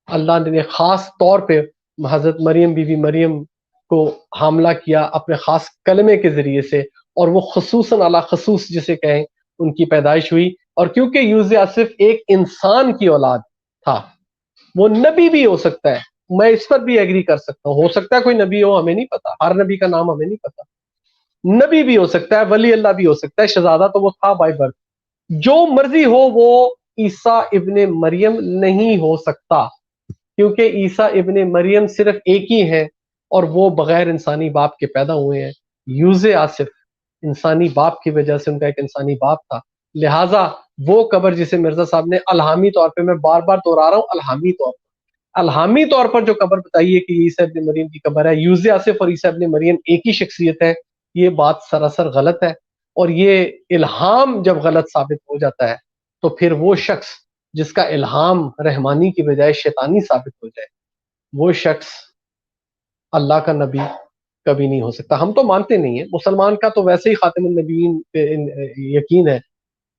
S4: اللہ نے خاص طور پہ حضرت مریم بی بی مریم کو حاملہ کیا اپنے خاص کلمے کے ذریعے سے، اور وہ خصوصاً علی خصوص جسے کہیں ان کی پیدائش ہوئی۔ اور کیونکہ یوز آصف ایک انسان کی اولاد تھا، وہ نبی بھی ہو سکتا ہے، میں اس پر بھی ایگری کر سکتا ہوں، ہو سکتا ہے کوئی نبی ہو، ہمیں نہیں پتا، ہر نبی کا نام ہمیں نہیں پتا، نبی بھی ہو سکتا ہے، ولی اللہ بھی ہو سکتا ہے، شہزادہ تو وہ تھا بائی برتھ، جو مرضی ہو وہ عیسیٰ ابن مریم نہیں ہو سکتا، کیونکہ عیسیٰ ابن مریم صرف ایک ہی ہے اور وہ بغیر انسانی باپ کے پیدا ہوئے ہیں۔ یوز آصف انسانی باپ کی وجہ سے ان کا ایک انسانی باپ تھا، لہٰذا وہ قبر جسے مرزا صاحب نے الہامی طور پہ، میں بار بار دہرا رہا ہوں، الہامی طور پر جو قبر بتائی ہے کہ عیسیٰ ابن مریم کی قبر ہے، یوز آصف اور عیسیٰ ابن مریم ایک ہی شخصیت ہے، یہ بات سراسر غلط ہے۔ اور یہ الہام جب غلط ثابت ہو جاتا ہے تو پھر وہ شخص جس کا الہام رحمانی کی بجائے شیطانی ثابت ہو جائے، وہ شخص اللہ کا نبی کبھی نہیں ہو سکتا۔ ہم تو مانتے نہیں ہیں، مسلمان کا تو ویسے ہی خاتم النبیین پہ یقین ہے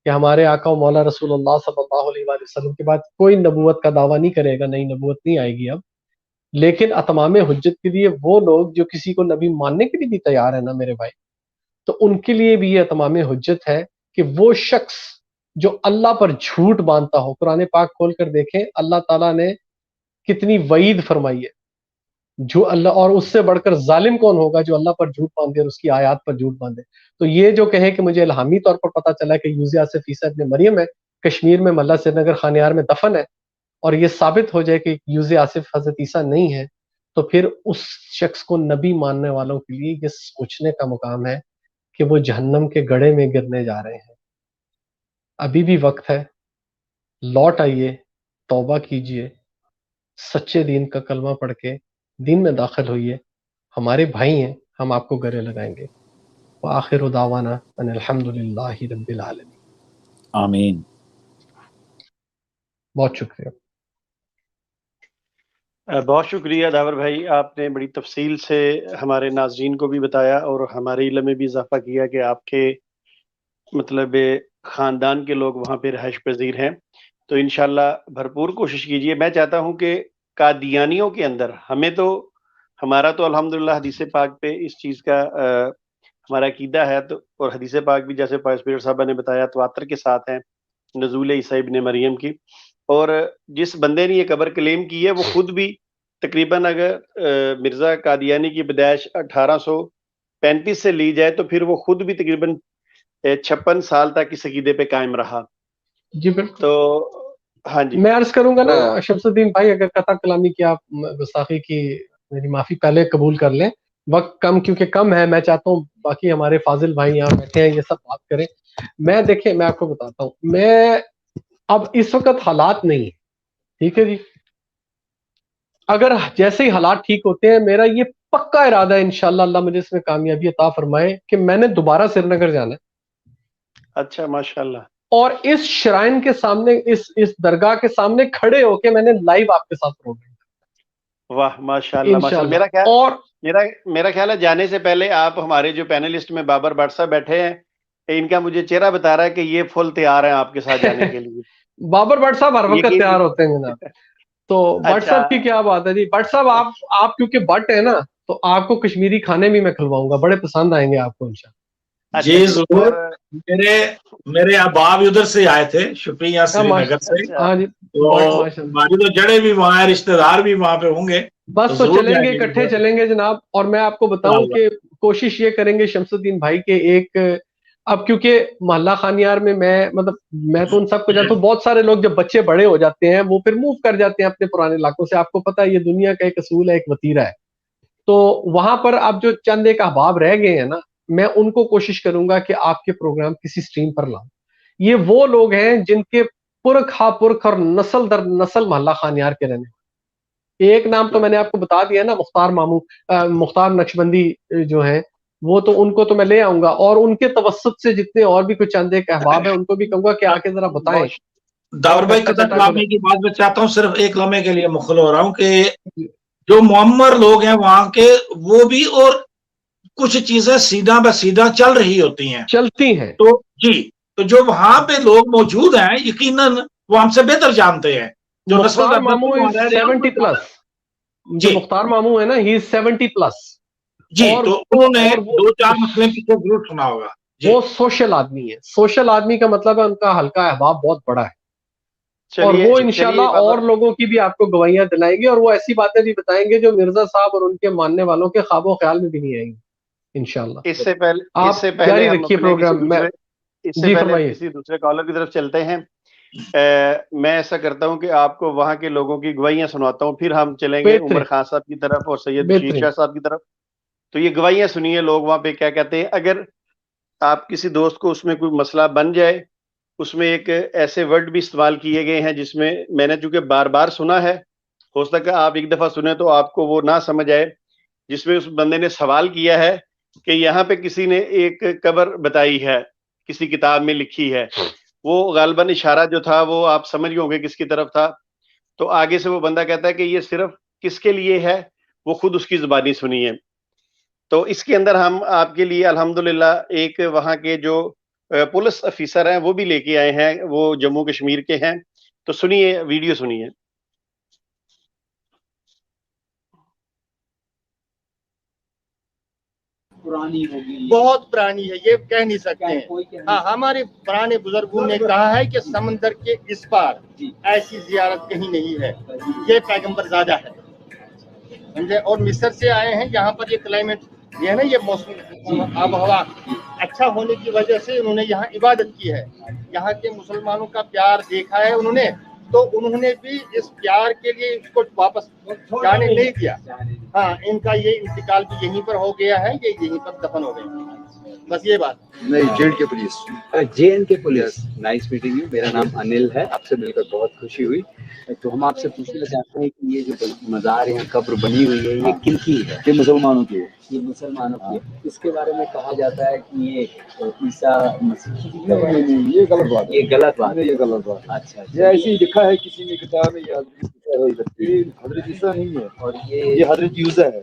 S4: کہ ہمارے آقا و مولا رسول اللہ صلی اللہ علیہ وآلہ وسلم کے بعد کوئی نبوت کا دعویٰ نہیں کرے گا، نئی نبوت نہیں آئے گی اب، لیکن اتمام حجت کے لیے وہ لوگ جو کسی کو نبی ماننے کے لیے بھی تیار ہے نا میرے بھائی، تو ان کے لیے بھی یہ اتمام حجت ہے کہ وہ شخص جو اللہ پر جھوٹ باندھتا ہو، قرآن پاک کھول کر دیکھیں اللہ تعالیٰ نے کتنی وعید فرمائی ہے، جو اللہ، اور اس سے بڑھ کر ظالم کون ہوگا جو اللہ پر جھوٹ باندھے اور اس کی آیات پر جھوٹ باندھے۔ تو یہ جو کہیں کہ مجھے الہامی طور پر پتہ چلا کہ یوز آصف عیسیٰ ابن مریم ہے، کشمیر میں ملا سری نگر خانیار میں دفن ہے، اور یہ ثابت ہو جائے کہ یوز آصف حضرت عیسیٰ نہیں ہے، تو پھر اس شخص کو نبی ماننے والوں کے لیے یہ سوچنے کا مقام ہے کہ وہ جہنم کے گڑھے میں گرنے جا رہے ہیں۔ ابھی بھی وقت ہے، لوٹ آئیے، توبہ کیجئے، سچے دین کا کلمہ پڑھ کے دین میں داخل ہوئیے، ہمارے بھائی ہیں، ہم آپ کو گلے لگائیں گے۔ وآخر دعوانا ان الحمدللہ رب العالمین۔
S5: آمین۔
S4: بہت شکریہ۔
S2: بہت شکریہ داور بھائی، آپ نے بڑی تفصیل سے ہمارے ناظرین کو بھی بتایا اور ہمارے علم میں بھی اضافہ کیا کہ آپ کے مطلب خاندان کے لوگ وہاں پہ رہائش پذیر ہیں، تو انشاءاللہ بھرپور کوشش کیجیے۔ میں چاہتا ہوں کہ قادیانیوں کے اندر ہمارا تو الحمدللہ حدیث پاک پہ اس چیز کا ہمارا عقیدہ ہے، تو اور حدیث پاک بھی جیسے پائس پیڑ صاحبہ نے بتایا تواتر کے ساتھ ہیں نزول عیسیٰ ابن مریم کی، اور جس بندے نے یہ قبر کلیم کی ہے وہ خود بھی تقریباً اگر مرزا قادیانی کی پیدائش 1835 سے لی جائے تو پھر وہ خود بھی تقریباً 56 سال تک اس عقیدے پہ قائم رہا۔
S4: جی بالکل۔
S2: تو ہاں جی،
S4: میں عرض کروں گا نا شمس الدین بھائی، اگر قطع کلامی کی آپ گستاخی کی میری معافی پہلے قبول کر لیں، وقت کیونکہ کم ہے، میں چاہتا ہوں باقی ہمارے فاضل بھائی یہاں بیٹھے ہیں یہ سب بات کریں۔ دیکھیں میں آپ کو بتاتا ہوں، میں اب اس وقت حالات نہیں ہیں، ٹھیک ہے جی، اگر جیسے ہی حالات ٹھیک ہوتے ہیں میرا یہ پکا ارادہ ہے انشاءاللہ اللہ مجھے اس میں کامیابی عطا فرمائے کہ میں نے دوبارہ سری نگر جانا ہے۔
S2: اچھا ماشاءاللہ۔ اور
S4: اس شرائن کے سامنے، اس درگاہ کے سامنے کھڑے ہو کے میں نے لائیو آپ کے ساتھ پروگرام۔
S2: واہ ماشاءاللہ ماشاءاللہ۔ میرا خیال ہے جانے سے پہلے آپ ہمارے جو پینلسٹ میں بابر بٹ صاحب بیٹھے ہیں، ان کا مجھے چہرہ بتا رہا ہے کہ یہ فل تیار ہیں آپ کے ساتھ جانے کے لیے۔
S4: بابر بٹ صاحب ہر وقت تیار ہوتے ہیں جناب۔ تو بٹ صاحب کی کیا بات ہے جی، بٹ صاحب آپ کیونکہ بٹ ہے نا تو آپ کو کشمیری کھانے بھی میں کھلواؤں گا, بڑے پسند آئیں گے آپ کو انشاءاللہ.
S3: جی ضرور. میرے اباب ادھر سے آئے تھے, شپیاں سری نگر سے,
S4: ہاں جی,
S3: تو ہماری تو جڑیں بھی وہاں ہیں, رشتے دار بھی وہاں پہ ہوں گے.
S4: بس تو چلیں گے, اکٹھے چلیں گے جناب. اور میں آپ کو بتاؤں کہ کوشش یہ کریں گے شمس الدین بھائی کے ایک, اب کیونکہ محلہ خانیار میں مطلب میں تو ان سب کو جانتا ہوں, بہت سارے لوگ جب بچے بڑے ہو جاتے ہیں وہ پھر موو کر جاتے ہیں اپنے پرانے علاقوں سے. آپ کو پتہ ہے یہ دنیا کا ایک اصول ہے, ایک وتیرہ ہے. تو وہاں پر اب جو چند ایک احباب رہ گئے ہیں نا, میں ان کو کوشش کروں گا کہ آپ کے پروگرام کسی سٹریم پر لاؤں. یہ وہ لوگ ہیں جن کے پرکھ ہا پرکھ اور نسل در نسل محلہ خانیار کے رہنے والے. ایک نام تو میں نے آپ کو بتا دیا نا, مختار ماموں, مختار نقشبندی جو ہیں, وہ تو ان کو تو میں لے آؤں گا, اور ان کے توسط سے جتنے اور بھی کچھ چند ایک احباب ہیں ان کو بھی کہوں گا کہ آ کے ذرا بتائیں.
S3: داور بھائی قطع کلامی کی بات میں چاہتا ہوں, صرف ایک لمحے کے لیے مخل ہو رہا ہوں کہ جو معمر لوگ ہیں وہاں کے, وہ بھی اور کچھ چیزیں سیدھا بہ سیدھا چل رہی ہوتی ہیں,
S4: چلتی ہیں.
S3: تو جی, تو جو وہاں پہ لوگ موجود ہیں یقیناً وہ ہم سے بہتر جانتے ہیں. جو
S4: مختار ماموں 70 پلس, جو مختار ماموں ہے نا, ہی 70 پلس.
S3: جی, تو انہوں نے 2-4 مسئلے پیچھے ضرور سنا ہوگا.
S4: وہ سوشل آدمی ہے. سوشل آدمی کا مطلب ہے ان کا حلقہ احباب بہت بڑا ہے, اور وہ انشاءاللہ اور لوگوں کی بھی آپ کو گواہیاں دلائیں گے, اور وہ ایسی باتیں بھی بتائیں گے جو مرزا صاحب اور ان کے ماننے والوں کے خواب و خیال میں بھی نہیں آئیں گے انشاءاللہ.
S2: اس سے پہلے
S4: آپ جاری رکھیے پروگرام.
S2: جی فرمائیے. کسی دوسرے کالر کی طرف چلتے ہیں. میں ایسا کرتا ہوں کہ آپ کو وہاں کے لوگوں کی گواہیاں سناتا ہوں, پھر ہم چلیں گے عمر خان صاحب کی طرف اور سید بشیر شاہ صاحب کی طرف. تو یہ گواہیاں سنیے, لوگ وہاں پہ کیا کہتے ہیں. اگر آپ کسی دوست کو اس میں کوئی مسئلہ بن جائے, اس میں ایک ایسے ورڈ بھی استعمال کیے گئے ہیں جس میں نے چونکہ بار بار سنا ہے, ہو سکتا ہے آپ ایک دفعہ سنیں تو آپ کو وہ نہ سمجھ آئے, جس میں اس بندے نے سوال کیا ہے کہ یہاں پہ کسی نے ایک قبر بتائی ہے, کسی کتاب میں لکھی ہے. وہ غالباً اشارہ جو تھا وہ آپ سمجھ گئے ہوں گے کس کی طرف تھا. تو آگے سے وہ بندہ کہتا ہے کہ یہ صرف کس کے لیے ہے, وہ خود اس کی زبانی سنیے. تو اس کے اندر ہم آپ کے لیے الحمدللہ ایک وہاں کے جو پولیس افیسر ہیں وہ بھی لے کے آئے ہیں, وہ جموں کشمیر کے ہیں. تو سنیے, ویڈیو سنیے.
S5: پرانی ہوگی, بہت پرانی ہے, یہ کہہ نہیں سکتے ہیں. ہاں, ہمارے پرانے بزرگوں نے کہا ہے کہ سمندر کے اس پار ایسی زیارت کہیں نہیں ہے, یہ پیغمبر زادہ ہے. اور مصر سے آئے ہیں, یہاں پر یہ کلائمیٹ یہ ہے نا, یہ موسم آب و ہوا اچھا ہونے کی وجہ سے انہوں نے یہاں عبادت کی ہے. یہاں کے مسلمانوں کا پیار دیکھا ہے انہوں نے, تو انہوں نے بھی اس پیار کے لیے اس کو واپس جانے نہیں دیا. ہاں, ان کا یہ انتقال بھی یہیں پر ہو گیا ہے, یہ یہیں پر دفن ہو گئے. بس یہ بات. نہیں, جے این کے پولیس. Nice meeting you. میرا نام انل ہے, آپ سے مل کر بہت خوشی ہوئی. تو ہم آپ سے پوچھنا چاہتے ہیں کہ یہ جو مزار یہاں قبر بنی ہوئی ہے یہ کن کی ہے؟ یہ مسلمانوں کی ہے. یہ مسلمانوں کی ہے. اس کے بارے میں کہا جاتا ہے کہ یہ عیسیٰ مسیح کی قبر ہے. یہ غلط بات ہے. یہ غلط بات ہے. یہ غلط بات. اچھا, یہ ایسے ہی لکھا ہے کسی نے کتاب میں, یہ حضرت عیسیٰ نہیں ہے, اور یہ حضرت یوزا ہے.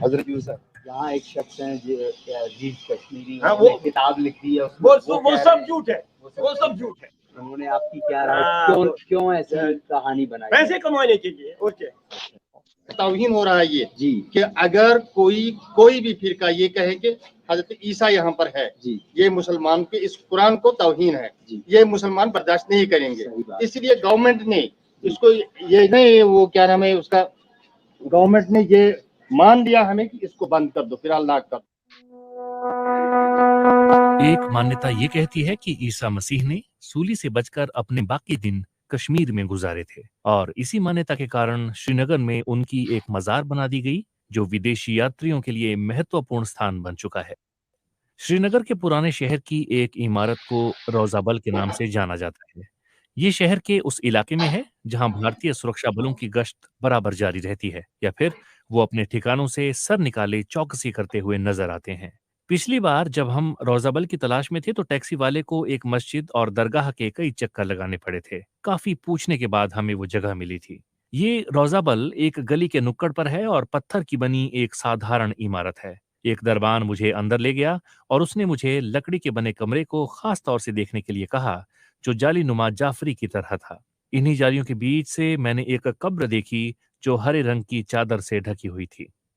S5: حضرت یوزا. یہاں ایک شخص ہیں جو عزیز کشمیری, وہ کتاب لکھی ہے, وہ سب جھوٹ ہے. وہ سب جھوٹ ہے. انہوں نے آپ کی کیا رائے, کیوں ایسی کہانی بنائی؟ پیسے کمانے کے لیے. اور کیا توہین ہو رہا ہے یہ جی, کہ اگر کوئی بھی فرقہ یہ کہے کہ حضرت عیسیٰ یہاں پر ہے, جی, یہ مسلمان کے اس قرآن کو توہین ہے, جی, یہ مسلمان برداشت نہیں کریں گے. اس لیے گورنمنٹ نے اس کو یہ نہیں, وہ کیا نام ہے اس کا, گورنمنٹ نے یہ مان لیا ہمیں کہ اس کو بند کر دو, فی الحال نہ کر.
S6: ایک مانیتا یہ کہتی ہے کہ عیسیٰ مسیح نے سولی سے بچ کر اپنے باقی دن کشمیر میں گزارے تھے, اور اسی مانیتا کے کارن شری نگر میں ان کی ایک مزار بنا دی گئی جو ودیشی یاتریوں کے لیے مہتوپورن ستھان بن چکا ہے. شری نگر کے پرانے شہر کی ایک عمارت کو روزہ بل کے نام سے جانا جاتا ہے. یہ شہر کے اس علاقے میں ہے جہاں بھارتیہ سرکشا بلوں کی گشت برابر جاری رہتی ہے, یا پھر وہ اپنے ٹھکانوں سے سر نکالے چوکسی کرتے ہوئے نظر آتے ہیں. پچھلی بار جب ہم روزہ بل کی تلاش میں تھے تو ٹیکسی والے کو ایک مسجد اور درگاہ کے کئی چکر لگانے پڑے تھے. کافی پوچھنے کے بعد ہمیں وہ جگہ ملی تھی. یہ روزہ بل ایک گلی کے نکڑ پر ہے اور پتھر کی بنی ایک سادھارن عمارت ہے. ایک دربان مجھے اندر لے گیا اور اس نے مجھے لکڑی کے بنے کمرے کو خاص طور سے دیکھنے کے لیے کہا جو جعلی نما جعفری کی طرح تھا. انہی جالیوں کے بیچ سے میں نے ایک قبر دیکھی جو ہرے رنگ کی چادر سے ڈھکی ہوئی تھی.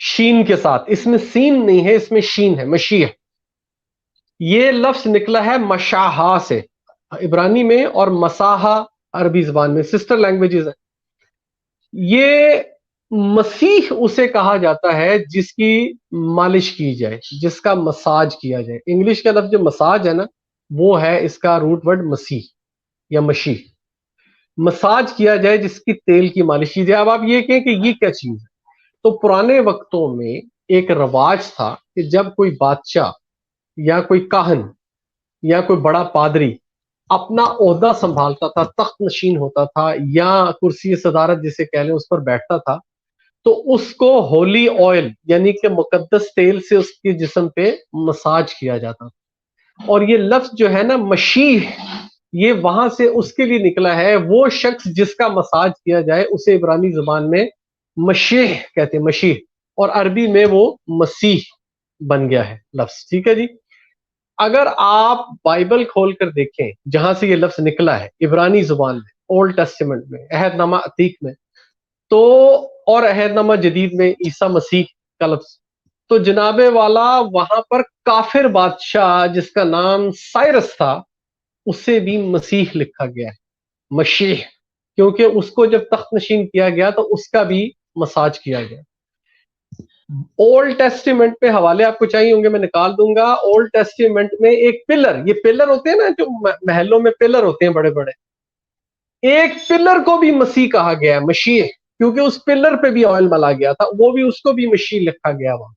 S4: شین کے ساتھ، اس میں سین نہیں ہے، اس میں شین ہے، مشیح. یہ لفظ نکلا ہے مشاہا سے عبرانی میں اور مساحا عربی زبان میں، سسٹر لینگویجز ہیں. یہ مسیح اسے کہا جاتا ہے جس کی مالش کی جائے، جس کا مساج کیا جائے. انگلش کا لفظ جو مساج ہے نا، وہ ہے اس کا روٹ ورڈ مسیح یا مشیح. مساج کیا جائے، جس کی تیل کی مالش کی جائے. اب آپ یہ کہیں کہ یہ کیا چیز ہے؟ تو پرانے وقتوں میں ایک رواج تھا کہ جب کوئی بادشاہ یا کوئی کاہن یا کوئی بڑا پادری اپنا عہدہ سنبھالتا تھا، تخت نشین ہوتا تھا یا کرسی صدارت جسے کہہ لیں اس پر بیٹھتا تھا، تو اس کو ہولی آئل یعنی کہ مقدس تیل سے اس کے جسم پہ مساج کیا جاتا تھا. اور یہ لفظ جو ہے نا مشیح، یہ وہاں سے اس کے لیے نکلا ہے. وہ شخص جس کا مساج کیا جائے اسے عبرانی زبان میں مشیح کہتے ہیں، مشیح، اور عربی میں وہ مسیح بن گیا ہے لفظ. ٹھیک ہے جی. اگر آپ بائبل کھول کر دیکھیں جہاں سے یہ لفظ نکلا ہے عبرانی زبان میں، اولڈ ٹیسٹمنٹ میں، عہد نامہ عتیق میں تو، اور عہد نامہ جدید میں عیسیٰ مسیح کا لفظ، تو جناب والا وہاں پر کافر بادشاہ جس کا نام سائرس تھا اسے بھی مسیح لکھا گیا ہے، مشیح، کیونکہ اس کو جب تخت نشین کیا گیا تو اس کا بھی مساج کیا گیا. اولڈ ٹیسٹیمنٹ پہ حوالے آپ کو چاہیے ہوں گے، میں نکال دوں گا. اولڈ ٹیسٹیمنٹ میں ایک پلر، یہ پلر ہوتے ہیں نا جو محلوں میں پلر ہوتے ہیں بڑے بڑے، ایک پلر کو بھی مسیح کہا گیا ہے، مشیح، کیونکہ اس پلر پہ بھی آئل ملا گیا تھا، وہ بھی اس کو بھی مشیح لکھا گیا وہاں.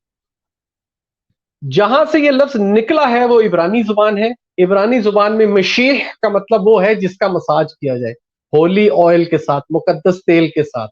S4: جہاں سے یہ لفظ نکلا ہے وہ عبرانی زبان ہے. عبرانی زبان میں مشیح کا مطلب وہ ہے جس کا مساج کیا جائے ہولی آئل کے ساتھ، مقدس تیل کے ساتھ.